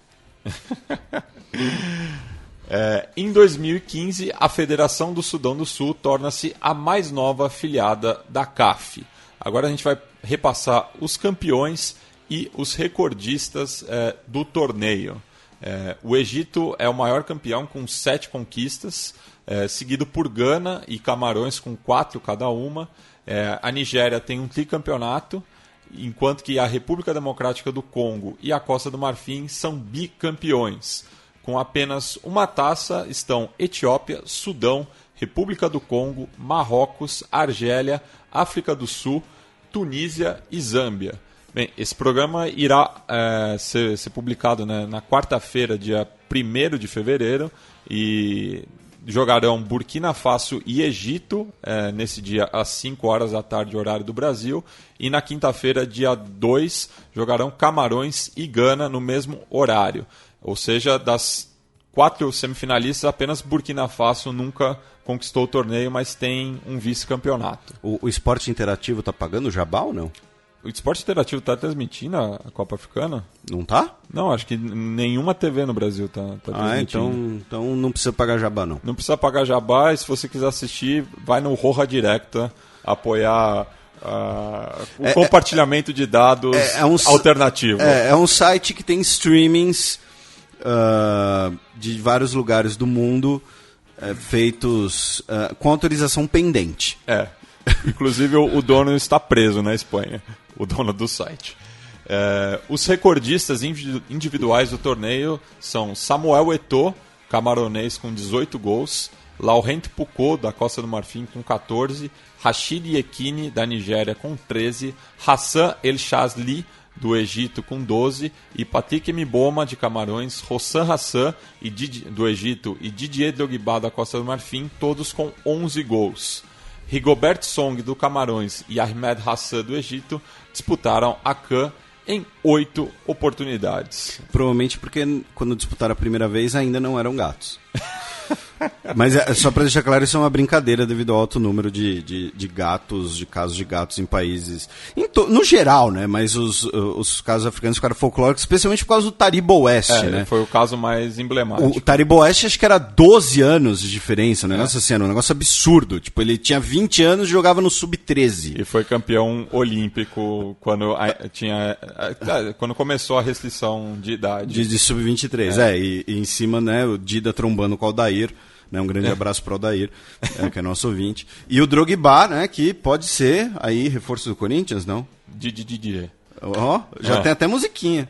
Em 2015, a Federação do Sudão do Sul torna-se a mais nova afiliada da CAF. Agora a gente vai repassar os campeões e os recordistas do torneio. O Egito é o maior campeão com 7 conquistas, seguido por Gana e Camarões com 4 cada uma. A Nigéria tem um tricampeonato, enquanto que a República Democrática do Congo e a Costa do Marfim são bicampeões. Com apenas uma taça estão Etiópia, Sudão, República do Congo, Marrocos, Argélia, África do Sul, Tunísia e Zâmbia. Bem, esse programa irá ser publicado, né, na quarta-feira, dia 1º de fevereiro, e jogarão Burkina Faso e Egito nesse dia às 5 horas da tarde, horário do Brasil, e na quinta-feira, dia 2, jogarão Camarões e Gana no mesmo horário. Ou seja, das 4 semifinalistas, apenas Burkina Faso nunca conquistou o torneio, mas tem um vice-campeonato. O esporte interativo está pagando o jabá ou não? O esporte interativo está transmitindo a Copa Africana? Não tá? Não, acho que nenhuma TV no Brasil está transmitindo. Então não precisa pagar jabá, não. Não precisa pagar jabá, e se você quiser assistir, vai no Roja Directa apoiar o compartilhamento de dados alternativo. É um site que tem streamings de vários lugares do mundo feitos com autorização pendente. Inclusive o dono está preso na Espanha, o dono do site. Os recordistas individuais do torneio são Samuel Eto'o, camaronês, com 18 gols, Laurent Poucaud, da Costa do Marfim, com 14, Rashid Yekini, da Nigéria, com 13, Hassan El Shazli, do Egito com 12, e Patrick Mboma de Camarões, Hossam Hassan do Egito e Didier Drogba da Costa do Marfim, todos com 11 gols. Rigobert Song do Camarões e Ahmed Hassan do Egito disputaram a CAN em 8 oportunidades. Provavelmente porque quando disputaram a primeira vez ainda não eram gatos. Mas só para deixar claro, isso é uma brincadeira devido ao alto número de gatos, de casos de gatos em países... no geral, né? Mas os casos africanos ficaram folclóricos, especialmente por causa do Tariba Oeste, né? Foi o caso mais emblemático. O Tariba Oeste acho que era 12 anos de diferença, um negócio assim, era um negócio absurdo. Tipo, ele tinha 20 anos e jogava no Sub-13. E foi campeão olímpico quando começou a restrição de idade. De Sub-23, e em cima, né, o Dida trombando com o Aldair. Né, um grande abraço para o Aldair, que é nosso ouvinte. E o Drogba, né, que pode ser aí reforço do Corinthians, não? Didier. Já tem até musiquinha.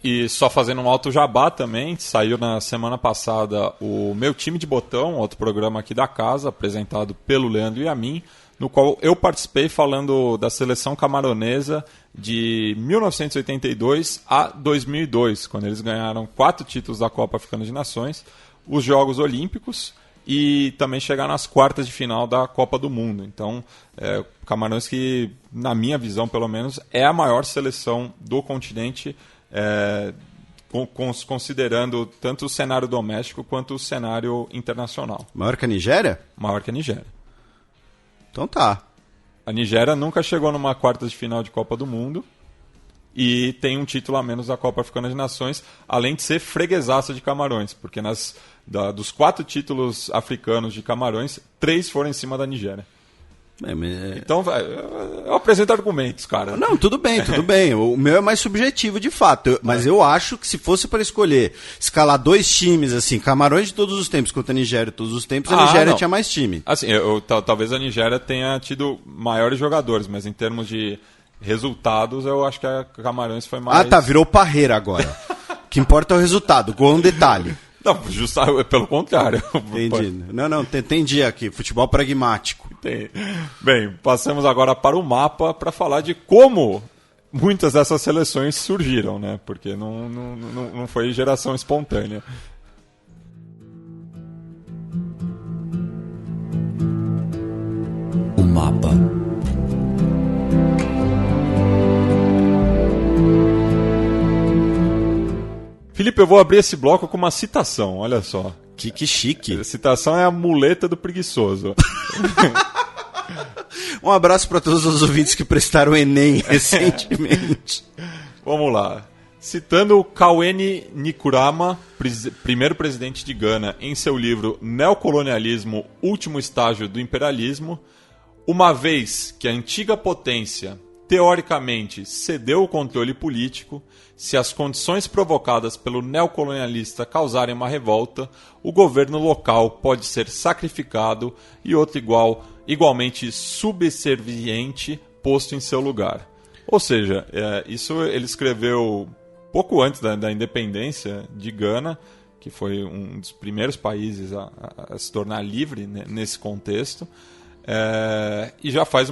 E só fazendo um alto jabá também, saiu na semana passada o Meu Time de Botão, outro programa aqui da casa, apresentado pelo Leandro e a mim, no qual eu participei falando da seleção camaronesa de 1982 a 2002, quando eles ganharam 4 títulos da Copa Africana de Nações, os Jogos Olímpicos e também chegar nas quartas de final da Copa do Mundo. Então, Camarões que, na minha visão pelo menos, é a maior seleção do continente, considerando tanto o cenário doméstico quanto o cenário internacional. Maior que a Nigéria? Maior que a Nigéria. Então tá. A Nigéria nunca chegou numa quarta de final de Copa do Mundo e tem um título a menos da Copa Africana de Nações, além de ser freguesaça de Camarões, porque dos 4 títulos africanos de Camarões, 3 foram em cima da Nigéria. Então, eu apresento argumentos, cara. Não, tudo bem. O meu é mais subjetivo, de fato. Mas eu acho que se fosse para escolher escalar 2 times, assim, Camarões de todos os tempos contra a Nigéria de todos os tempos, a Nigéria tinha mais time. Assim, talvez a Nigéria tenha tido maiores jogadores, mas em termos de resultados, eu acho que a Camarões foi mais... Virou Parreira agora. O que importa é o resultado, gol é um detalhe. Não, pelo contrário. Entendi. Não, entendi aqui. Futebol pragmático. Bem, passamos agora para o mapa para falar de como muitas dessas seleções surgiram, né? Porque não foi geração espontânea. O mapa. Felipe, eu vou abrir esse bloco com uma citação, olha só. Que chique. A citação é a muleta do preguiçoso. Um abraço para todos os ouvintes que prestaram Enem recentemente. Vamos lá. Citando Kwame Nkrumah, primeiro presidente de Gana, em seu livro Neocolonialismo, Último Estágio do Imperialismo, uma vez que a antiga potência, teoricamente, cedeu o controle político, se as condições provocadas pelo neocolonialista causarem uma revolta, o governo local pode ser sacrificado e outro igualmente subserviente posto em seu lugar. Ou seja, isso ele escreveu pouco antes da independência de Gana, que foi um dos primeiros países a se tornar livre, né, nesse contexto, e já faz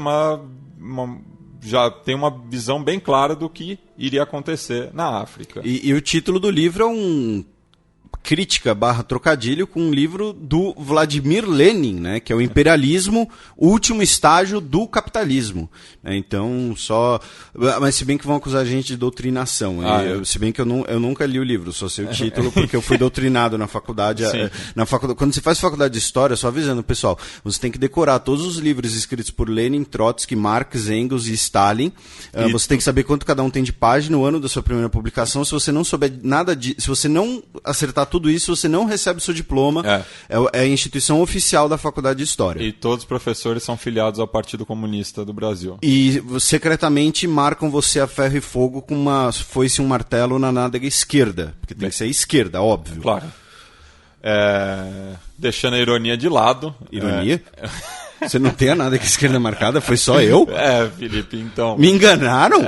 já tem uma visão bem clara do que iria acontecer na África. E o título do livro é crítica / trocadilho com um livro do Vladimir Lenin, né, que é o Imperialismo, o último estágio do capitalismo. Então, mas se bem que vão acusar a gente de doutrinação. Se bem que eu nunca li o livro, só sei o título, porque eu fui doutrinado na faculdade. Quando você faz faculdade de História, só avisando, pessoal, você tem que decorar todos os livros escritos por Lenin, Trotsky, Marx, Engels e Stalin. Você tem que saber quanto cada um tem de página, o ano da sua primeira publicação. Se você não souber nada se você não acertar tudo isso, você não recebe o seu diploma. É a instituição oficial da Faculdade de História. E todos os professores são filiados ao Partido Comunista do Brasil. E secretamente marcam você a ferro e fogo com uma foice e um martelo na nádega esquerda. Porque tem que ser esquerda, óbvio. Claro. Deixando a ironia de lado. Ironia? Você não tem a nádega esquerda marcada? Foi só eu? Felipe, então... Me enganaram?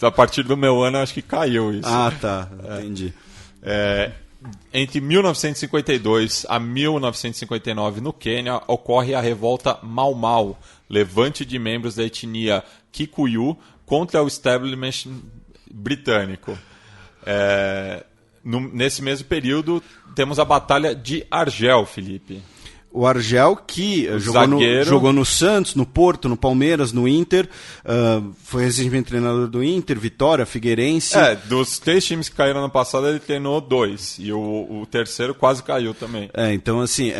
A partir do meu ano, acho que caiu isso. Tá. Entendi. Entre 1952 a 1959, no Quênia, ocorre a revolta Mau Mau, levante de membros da etnia Kikuyu contra o establishment britânico. Nesse mesmo período, temos a Batalha de Argel, Felipe. O Argel, que jogou no Santos, no Porto, no Palmeiras, no Inter, foi recentemente treinador do Inter, Vitória, Figueirense. Dos 3 times que caíram ano passado, ele treinou 2, e o terceiro quase caiu também. Então assim,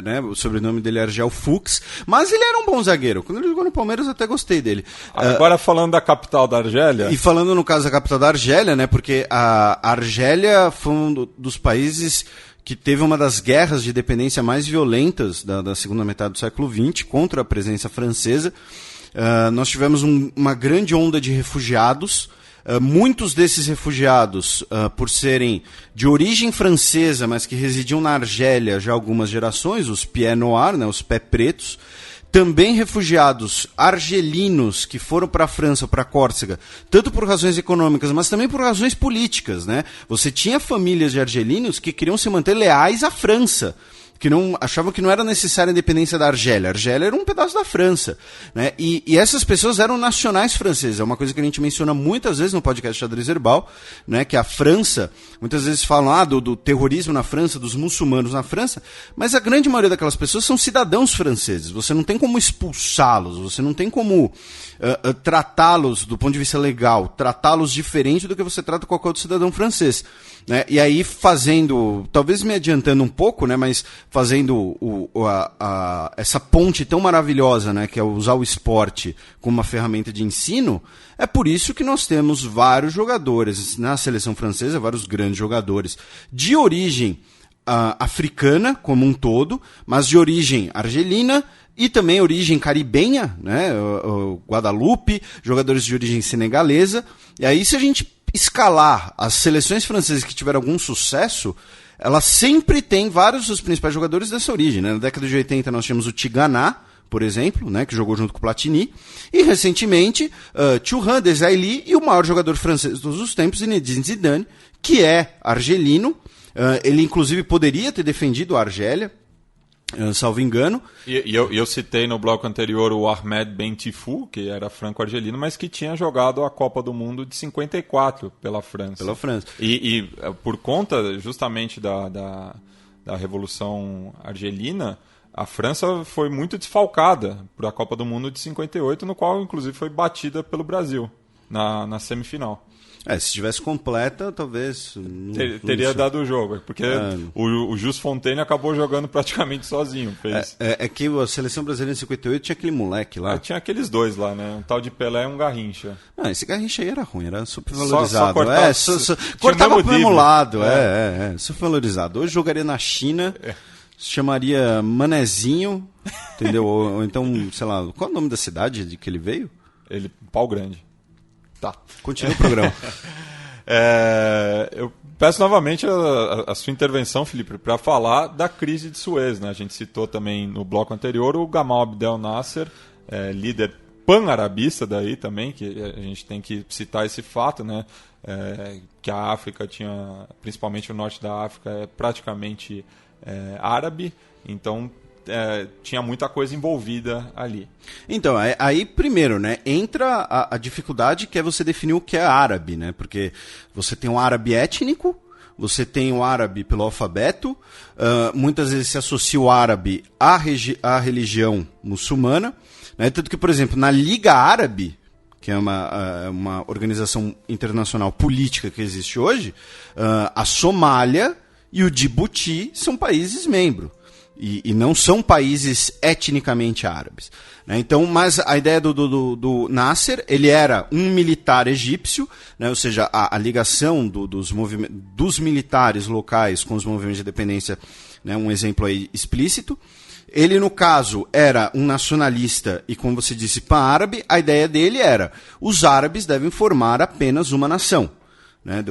né, o sobrenome dele é Argel Fuchs, mas ele era um bom zagueiro. Quando ele jogou no Palmeiras, eu até gostei dele. Agora falando da capital da Argélia... E falando no caso da capital da Argélia, né, porque a Argélia foi um dos países que teve uma das guerras de independência mais violentas da segunda metade do século XX contra a presença francesa. Nós tivemos uma grande onda de refugiados. Muitos desses refugiados, por serem de origem francesa, mas que residiam na Argélia já há algumas gerações, os pieds noirs, né, os pés pretos. Também refugiados argelinos que foram para a França ou para a Córcega, tanto por razões econômicas, mas também por razões políticas, né? Você tinha famílias de argelinos que queriam se manter leais à França, que não achavam que não era necessária a independência da Argélia. A Argélia era um pedaço da França, né? E essas pessoas eram nacionais franceses. É uma coisa que a gente menciona muitas vezes no podcast Xadrez Herbal, né? Que a França, muitas vezes falam do terrorismo na França, dos muçulmanos na França, mas a grande maioria daquelas pessoas são cidadãos franceses. Você não tem como expulsá-los, você não tem como tratá-los do ponto de vista legal, tratá-los diferente do que você trata qualquer outro cidadão francês. Né? E aí talvez me adiantando um pouco, né, mas fazendo essa ponte tão maravilhosa, né, que é usar o esporte como uma ferramenta de ensino, é por isso que nós temos vários jogadores na seleção francesa, vários grandes jogadores de origem africana como um todo, mas de origem argelina e também origem caribenha, né, o Guadalupe, jogadores de origem senegalesa. E aí, se a gente escalar as seleções francesas que tiveram algum sucesso, elas sempre têm vários dos principais jogadores dessa origem, né? Na década de 80 nós tínhamos o Tigana, por exemplo, né, que jogou junto com o Platini, e recentemente Thuram, Desailly e o maior jogador francês de todos os tempos, Zinedine Zidane, que é argelino. Ele inclusive poderia ter defendido a Argélia, salvo engano. E eu citei no bloco anterior o Ahmed Ben Tifou, que era franco-argelino, mas que tinha jogado a Copa do Mundo de 54 pela França. E por conta justamente da Revolução Argelina, a França foi muito desfalcada para a Copa do Mundo de 58, no qual inclusive foi batida pelo Brasil na semifinal. Se estivesse completa, talvez... Teria dado o jogo, porque o Jules Fontaine acabou jogando praticamente sozinho. É que a seleção brasileira em 58 tinha aquele moleque lá. Tinha aqueles dois lá, né? Um tal de Pelé e um Garrincha. Esse Garrincha aí era ruim, era supervalorizado. Cortava pro mesmo lado, supervalorizado. Hoje jogaria na China, se chamaria Manezinho, entendeu? ou então, sei lá, qual é o nome da cidade de que ele veio? Pau Grande. Tá. Continua o programa. Eu peço novamente a sua intervenção, Felipe, para falar da crise de Suez, né? A gente citou também no bloco anterior o Gamal Abdel Nasser, líder pan-arabista daí também, que a gente tem que citar esse fato, né? Que a África tinha, principalmente o norte da África, é praticamente árabe, então... tinha muita coisa envolvida ali. Então, aí primeiro, né, entra a dificuldade que é você definir o que é árabe, né? Porque você tem um árabe étnico, você tem o árabe pelo alfabeto, muitas vezes se associa o árabe à religião muçulmana, né? Tanto que, por exemplo, na Liga Árabe, que é uma organização internacional política que existe hoje, a Somália e o Djibouti são países membros. E não são países etnicamente árabes. Né? Então, mas a ideia do Nasser, ele era um militar egípcio, né? Ou seja, a ligação dos militares locais com os movimentos de independência, né? Um exemplo aí explícito. Ele, no caso, era um nacionalista e, como você disse, pan-árabe. A ideia dele era: os árabes devem formar apenas uma nação. Né,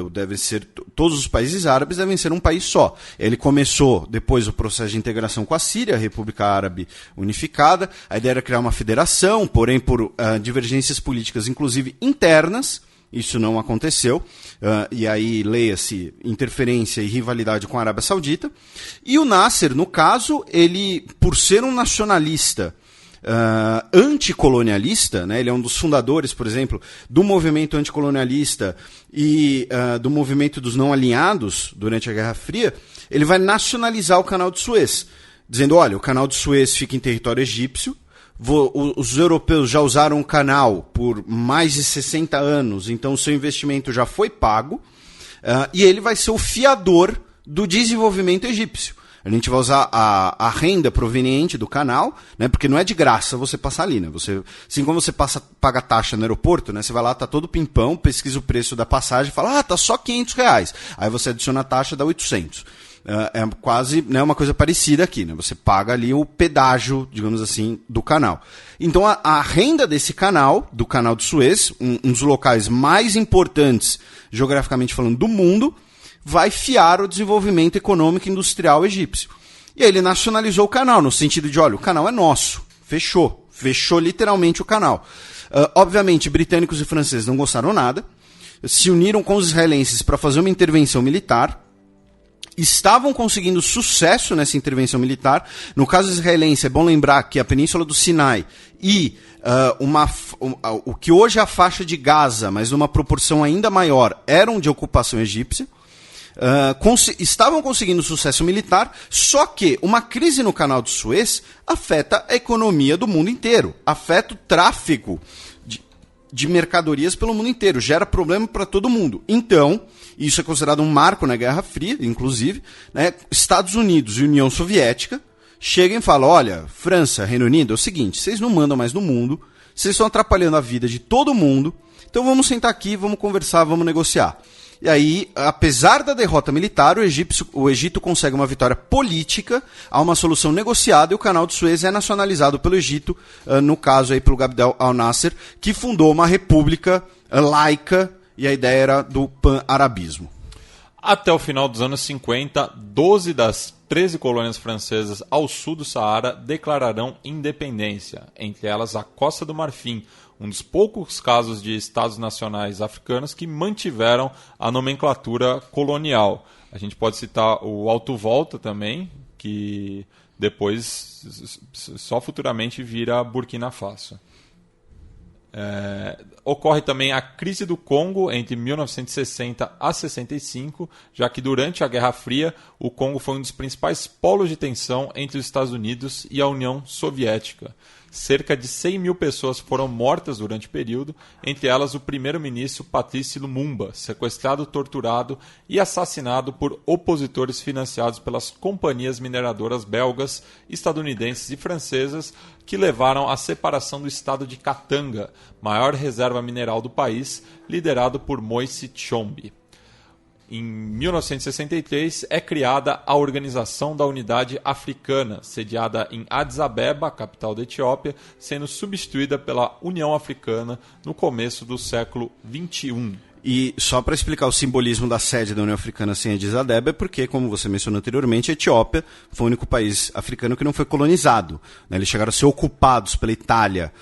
todos os países árabes devem ser um país só. Ele começou depois o processo de integração com a Síria, a República Árabe Unificada. A ideia era criar uma federação, porém por divergências políticas, inclusive internas, isso não aconteceu. E aí leia-se interferência e rivalidade com a Arábia Saudita. E o Nasser, no caso, ele, por ser um nacionalista anticolonialista, né? Ele é um dos fundadores, por exemplo, do movimento anticolonialista e do movimento dos não alinhados durante a Guerra Fria, ele vai nacionalizar o Canal de Suez, dizendo, olha, o Canal de Suez fica em território egípcio, os europeus já usaram o canal por mais de 60 anos, então o seu investimento já foi pago, e ele vai ser o fiador do desenvolvimento egípcio. A gente vai usar a renda proveniente do canal, né, porque não é de graça você passar ali. Né? Assim como você paga taxa no aeroporto, né, você vai lá, tá todo pimpão, pesquisa o preço da passagem e fala, tá só R$500. Aí você adiciona a taxa, dá 800. É quase, né, uma coisa parecida aqui. Né? Você paga ali o pedágio, digamos assim, do canal. Então a renda desse canal, do Canal de Suez, um dos locais mais importantes, geograficamente falando, do mundo, vai fiar o desenvolvimento econômico e industrial egípcio. E aí ele nacionalizou o canal, no sentido de, olha, o canal é nosso, fechou literalmente o canal. Obviamente, britânicos e franceses não gostaram nada, se uniram com os israelenses para fazer uma intervenção militar, estavam conseguindo sucesso nessa intervenção militar. No caso israelense, é bom lembrar que a Península do Sinai e o que hoje é a faixa de Gaza, mas numa proporção ainda maior, eram de ocupação egípcia. Estavam conseguindo sucesso militar, só que uma crise no Canal de Suez afeta a economia do mundo inteiro, afeta o tráfego de mercadorias pelo mundo inteiro, gera problema para todo mundo. Então, isso é considerado um marco na Guerra Fria, inclusive, né? Estados Unidos e União Soviética chegam e falam, olha, França, Reino Unido, é o seguinte, vocês não mandam mais no mundo, vocês estão atrapalhando a vida de todo mundo, então vamos sentar aqui, vamos conversar, vamos negociar. E aí, apesar da derrota militar, o Egito consegue uma vitória política, há uma solução negociada e o Canal de Suez é nacionalizado pelo Egito, no caso aí pelo Abdel al-Nasser, que fundou uma república laica e a ideia era do pan-arabismo. Até o final dos anos 50, 12 das 13 colônias francesas ao sul do Saara declararão independência, entre elas a Costa do Marfim, um dos poucos casos de estados nacionais africanos que mantiveram a nomenclatura colonial. A gente pode citar o Alto Volta também, que depois só futuramente vira Burkina Faso. Ocorre também a crise do Congo entre 1960 a 65, já que durante a Guerra Fria o Congo foi um dos principais polos de tensão entre os Estados Unidos e a União Soviética. Cerca de 100 mil pessoas foram mortas durante o período, entre elas o primeiro-ministro Patrice Lumumba, sequestrado, torturado e assassinado por opositores financiados pelas companhias mineradoras belgas, estadunidenses e francesas, que levaram à separação do estado de Katanga, maior reserva mineral do país, liderado por Moise Tshombe. Em 1963, é criada a Organização da Unidade Africana, sediada em Addis Abeba, capital da Etiópia, sendo substituída pela União Africana no começo do século XXI. E só para explicar o simbolismo da sede da União Africana sem Addis Abeba, é porque, como você mencionou anteriormente, a Etiópia foi o único país africano que não foi colonizado. Né? Eles chegaram a ser ocupados pela Itália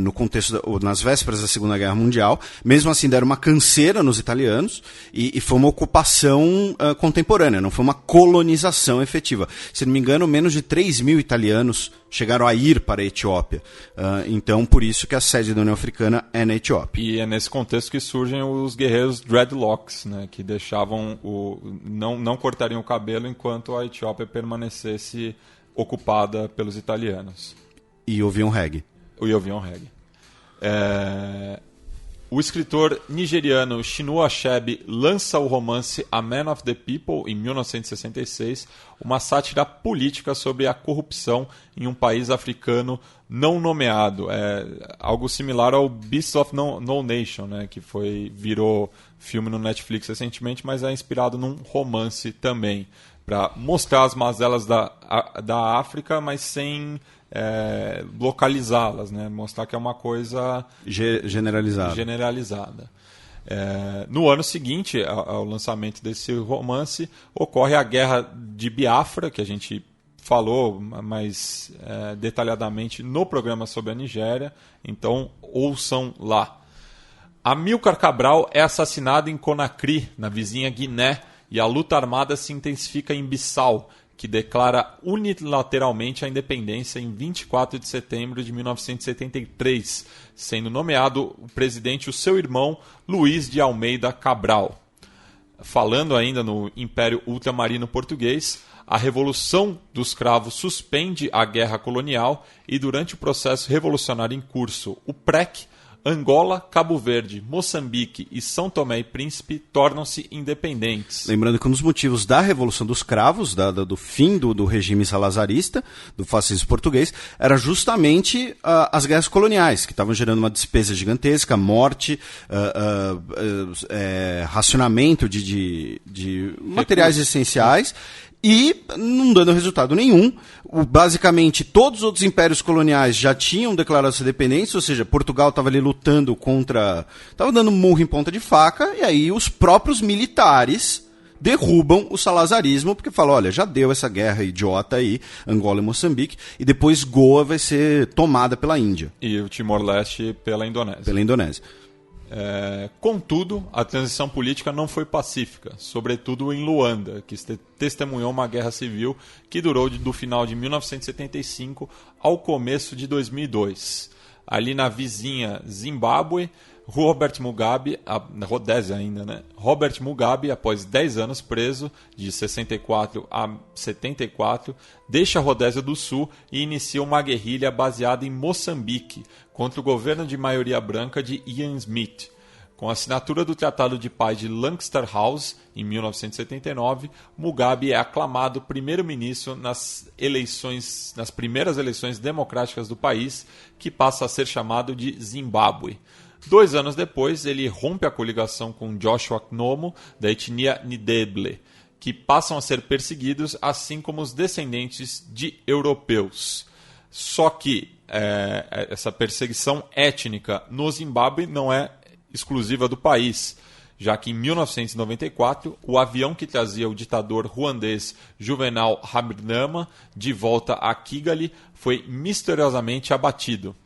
no contexto nas vésperas da Segunda Guerra Mundial. Mesmo assim, deram uma canseira nos italianos e foi uma ocupação contemporânea, não foi uma colonização efetiva. Se não me engano, menos de 3 mil italianos chegaram a ir para a Etiópia. Então, por isso que a sede da União Africana é na Etiópia. E é nesse contexto que surgem os guerreiros dreadlocks, né, que deixavam não cortariam o cabelo enquanto a Etiópia permanecesse ocupada pelos italianos. E ouviam reggae. O escritor nigeriano Chinua Achebe lança o romance A Man of the People, em 1966, uma sátira política sobre a corrupção em um país africano não nomeado. É algo similar ao Beasts of No Nation, né, que virou filme no Netflix recentemente, mas é inspirado num romance também, para mostrar as mazelas da África, mas sem localizá-las, né? Mostrar que é uma coisa generalizada. No ano seguinte ao lançamento desse romance, ocorre a Guerra de Biafra, que a gente falou mais detalhadamente no programa sobre a Nigéria, então ouçam lá. Amílcar Cabral é assassinado em Conakry, na vizinha Guiné, e a luta armada se intensifica em Bissau, que declara unilateralmente a independência em 24 de setembro de 1973, sendo nomeado o presidente o seu irmão Luís de Almeida Cabral. Falando ainda no Império Ultramarino Português, a Revolução dos Cravos suspende a guerra colonial e, durante o processo revolucionário em curso, o PREC, Angola, Cabo Verde, Moçambique e São Tomé e Príncipe tornam-se independentes. Lembrando que um dos motivos da Revolução dos Cravos, do fim do regime salazarista, do fascismo português, era justamente as guerras coloniais, que estavam gerando uma despesa gigantesca, morte, racionamento de materiais essenciais, e não dando resultado nenhum. Basicamente, todos os outros impérios coloniais já tinham declarado sua independência, ou seja, Portugal estava ali lutando contra... Estava dando murro em ponta de faca, e aí os próprios militares derrubam o salazarismo, porque falam, olha, já deu essa guerra idiota aí, Angola e Moçambique, e depois Goa vai ser tomada pela Índia. E o Timor-Leste pela Indonésia. Pela Indonésia. Contudo, a transição política não foi pacífica, sobretudo em Luanda, que testemunhou uma guerra civil que durou do final de 1975 ao começo de 2002. Ali na vizinha Zimbábue, Robert Mugabe, na Rodésia ainda, né? Robert Mugabe, após 10 anos preso, de 64 a 74, deixa a Rodésia do Sul e inicia uma guerrilha baseada em Moçambique, contra o governo de maioria branca de Ian Smith. Com a assinatura do Tratado de Paz de Lancaster House, em 1979, Mugabe é aclamado primeiro-ministro nas primeiras eleições democráticas do país, que passa a ser chamado de Zimbábue. 2 anos depois, ele rompe a coligação com Joshua Knomo, da etnia Ndebele, que passam a ser perseguidos, assim como os descendentes de europeus. Só que essa perseguição étnica no Zimbábue não é exclusiva do país, já que em 1994 o avião que trazia o ditador ruandês Juvenal Habyarimana de volta a Kigali foi misteriosamente abatido.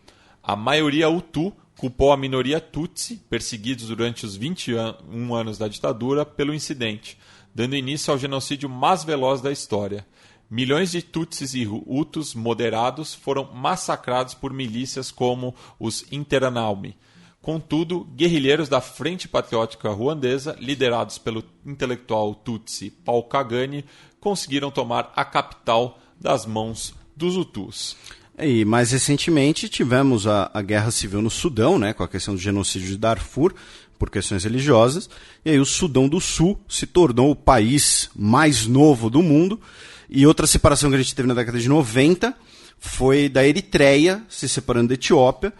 A maioria Hutu culpou a minoria Tutsi, perseguidos durante os 21 anos da ditadura, pelo incidente, dando início ao genocídio mais veloz da história. Milhões de Tutsis e Hutus moderados foram massacrados por milícias como os Interahamwe. Contudo, guerrilheiros da Frente Patriótica Ruandesa, liderados pelo intelectual Tutsi Paul Kagame, conseguiram tomar a capital das mãos dos Hutus. E mais recentemente tivemos a guerra civil no Sudão, né, com a questão do genocídio de Darfur, por questões religiosas, e aí o Sudão do Sul se tornou o país mais novo do mundo. E outra separação que a gente teve na década de 90 foi da Eritreia se separando da Etiópia,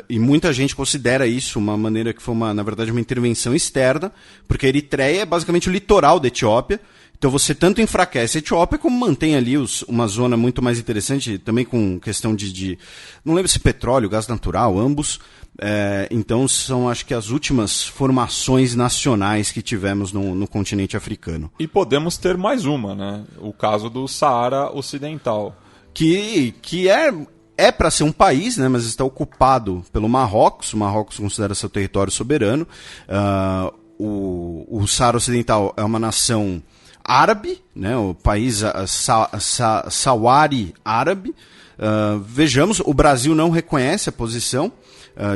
e muita gente considera isso uma maneira que foi, na verdade, uma intervenção externa, porque a Eritreia é basicamente o litoral da Etiópia. Então você tanto enfraquece a Etiópia como mantém ali uma zona muito mais interessante, também com questão de não lembro se petróleo, gás natural, ambos. Então são, acho que, as últimas formações nacionais que tivemos no continente africano. E podemos ter mais uma, né? O caso do Saara Ocidental. Que é para ser um país, né, mas está ocupado pelo Marrocos. O Marrocos considera seu território soberano. O Saara Ocidental é uma nação árabe, né, o país Sawari árabe. Vejamos, o Brasil não reconhece a posição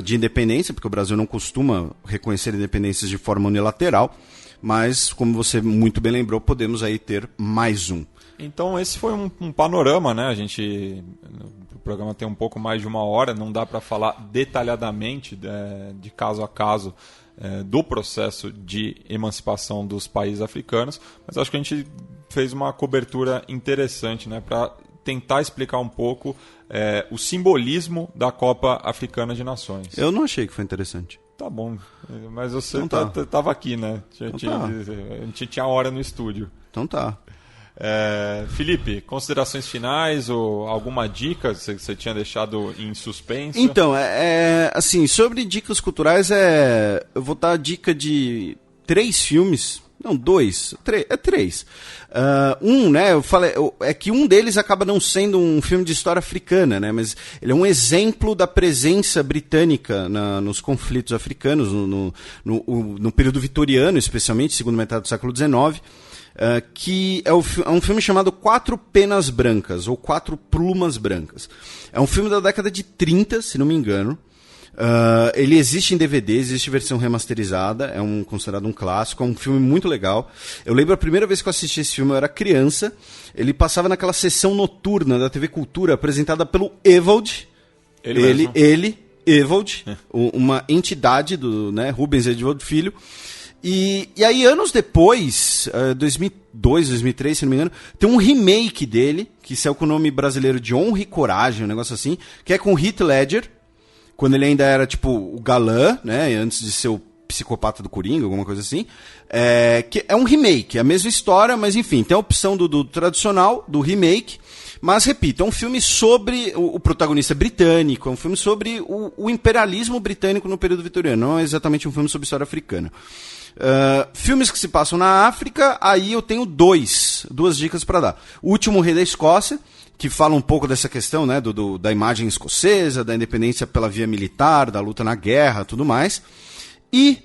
de independência, porque o Brasil não costuma reconhecer independências de forma unilateral, mas, como você muito bem lembrou, podemos aí ter mais um. Então esse foi um panorama, né? O programa tem um pouco mais de 1 hora, não dá para falar detalhadamente de caso a caso do processo de emancipação dos países africanos, mas acho que a gente fez uma cobertura interessante, né, para tentar explicar um pouco o simbolismo da Copa Africana de Nações. Eu não achei que foi interessante. Tá bom, mas você estava aqui, né? A gente tinha hora no estúdio. Então tá. Felipe, considerações finais ou alguma dica que você tinha deixado em suspenso? Então, assim, sobre dicas culturais, eu vou dar a dica de 3 filmes. Não, 2. 3. Né, eu falei, que um deles acaba não sendo um filme de história africana, né, mas ele é um exemplo da presença britânica nos conflitos africanos, no período vitoriano, especialmente, segunda metade do século XIX. que é um filme chamado Quatro Penas Brancas, ou Quatro Plumas Brancas. É um filme da década de 30, se não me engano. Ele existe em DVD, existe versão remasterizada, é considerado um clássico, é um filme muito legal. Eu lembro a primeira vez que eu assisti esse filme, eu era criança, ele passava naquela sessão noturna da TV Cultura, apresentada pelo Ewald, Ewald, uma entidade do Rubens Ewald Filho. E aí, anos depois, 2002, 2003, se não me engano, tem um remake dele, que saiu com o nome brasileiro de Honra e Coragem, um negócio assim, que é com o Heath Ledger, quando ele ainda era, tipo, o galã, né, antes de ser o psicopata do Coringa, alguma coisa assim, que é um remake, é a mesma história, mas enfim, tem a opção do tradicional, do remake, mas, repito, é um filme sobre o protagonista britânico, é um filme sobre o imperialismo britânico no período vitoriano, não é exatamente um filme sobre história africana. Filmes que se passam na África, aí eu tenho duas dicas para dar. O Último Rei da Escócia, que fala um pouco dessa questão, né, da imagem escocesa, da independência pela via militar, da luta na guerra, tudo mais. E,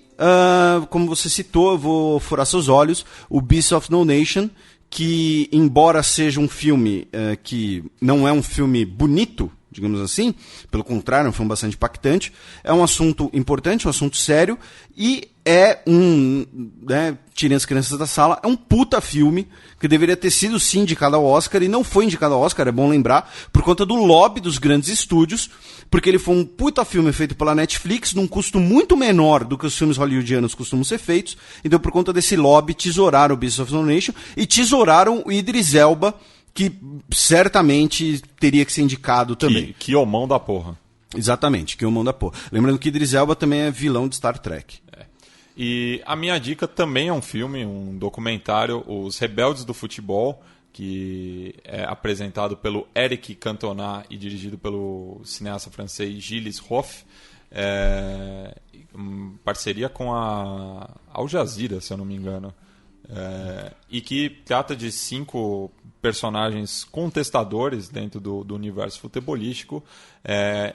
como você citou, eu vou furar seus olhos, o Beasts of No Nation, que, embora seja um filme que não é um filme bonito, digamos assim, pelo contrário, é um filme bastante impactante, é um assunto importante, um assunto sério, e tirem as crianças da sala, é um puta filme que deveria ter sido sim indicado ao Oscar, e não foi indicado ao Oscar, é bom lembrar, por conta do lobby dos grandes estúdios, porque ele foi um puta filme feito pela Netflix, num custo muito menor do que os filmes hollywoodianos costumam ser feitos, então por conta desse lobby, tesouraram o Beasts of No Nation, e tesouraram o Idris Elba, que certamente teria que ser indicado também. Que homão da porra. Exatamente, que homão da porra. Lembrando que Idris Elba também é vilão de Star Trek. E a minha dica também é um filme, um documentário, Os Rebeldes do Futebol, que é apresentado pelo Eric Cantona e dirigido pelo cineasta francês Gilles Hoff, em parceria com a Al Jazeera, se eu não me engano. E que trata de 5 personagens contestadores dentro do universo futebolístico,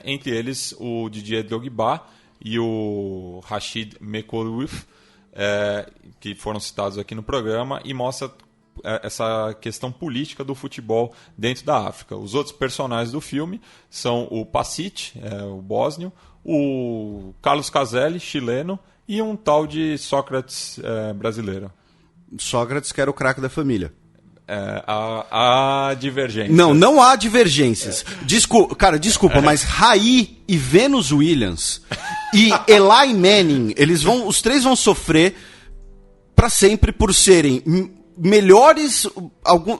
entre eles o Didier Drogba e o Rashid Mekolouf, que foram citados aqui no programa, e mostra essa questão política do futebol dentro da África. Os outros personagens do filme são o Pasic, o bósnio, o Carlos Caselli, chileno, e um tal de Sócrates brasileiro. Sócrates, que era o craque da família. Há divergências. Não há divergências. Desculpa, mas Raí e Venus Williams e Eli Manning, os três vão sofrer para sempre por serem melhores,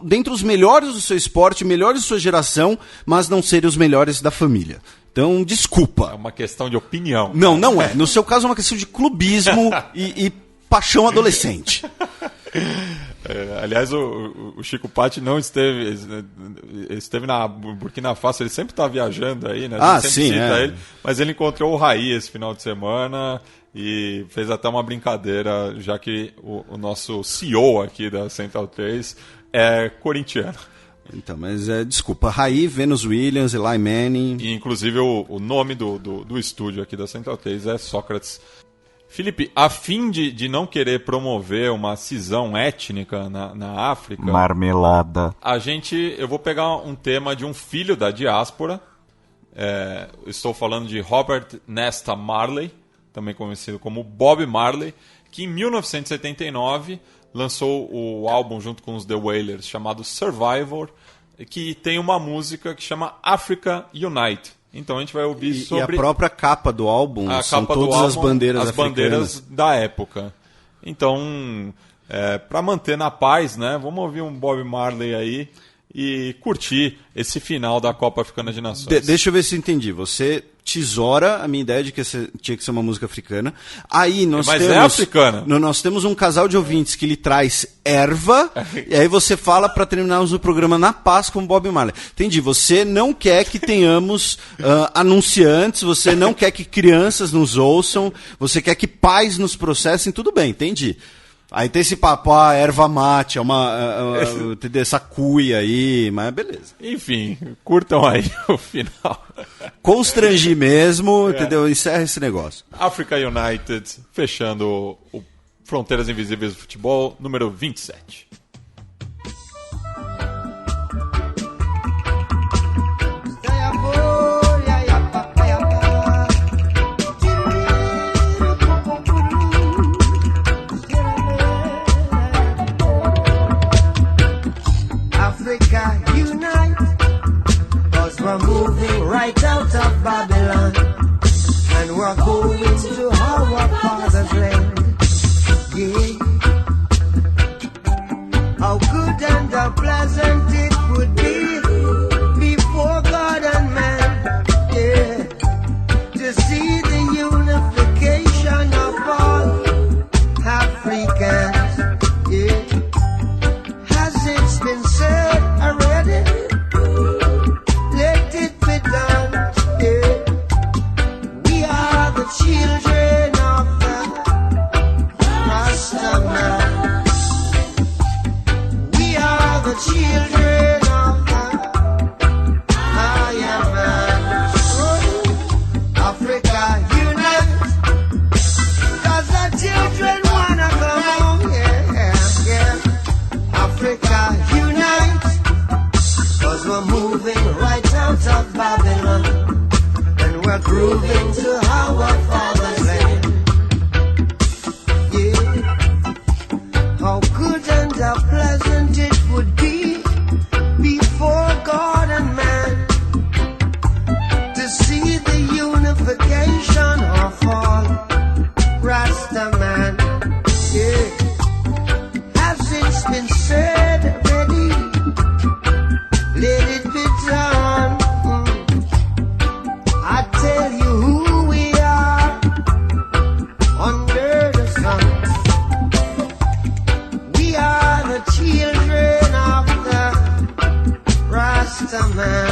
dentre os melhores do seu esporte, melhores de sua geração, mas não serem os melhores da família. Então, desculpa. É uma questão de opinião. Não é. No seu caso, é uma questão de clubismo e paixão adolescente. Aliás, o Chico Patti não esteve na Burkina Faso, ele sempre está viajando aí, né? A gente sempre cita ele, mas ele encontrou o Raí esse final de semana e fez até uma brincadeira, já que o nosso CEO aqui da Central 3 é corintiano. Então, mas desculpa, Raí, Venus Williams, Eli Manning. E inclusive o nome do estúdio aqui da Central 3 é Sócrates. Felipe, a fim de não querer promover uma cisão étnica na África... Marmelada. Eu vou pegar um tema de um filho da diáspora. Estou falando de Robert Nesta Marley, também conhecido como Bob Marley, que em 1979 lançou o álbum junto com os The Wailers chamado Survivor, que tem uma música que chama Africa Unite. Então a gente vai ouvir sobre... E a própria capa do álbum são todas as bandeiras africanas. As bandeiras da época. Então, para manter na paz, né, vamos ouvir um Bob Marley aí e curtir esse final da Copa Africana de Nações. Deixa eu ver se eu entendi. Você tesoura a minha ideia de que tinha que ser uma música africana. Aí é africana. Nós temos um casal de ouvintes que lhe traz erva, e aí você fala para terminarmos o programa na paz com Bob Marley. Entendi. Você não quer que tenhamos anunciantes, você não quer que crianças nos ouçam, você quer que pais nos processem, tudo bem, entendi. Aí tem esse papo, erva mate, essa cuia aí, mas beleza. Enfim, curtam aí o final. Constrangi mesmo, entendeu? Encerra esse negócio. Africa United, fechando o Fronteiras Invisíveis do Futebol, número 27. grooving to our father's land. Yeah, how good and how pleasant it would be before God and man to see the unification of all Rasta man. Yeah, as it's been said already, let it be done. I tell you who we are under the sun. We are the children of the Rasta man.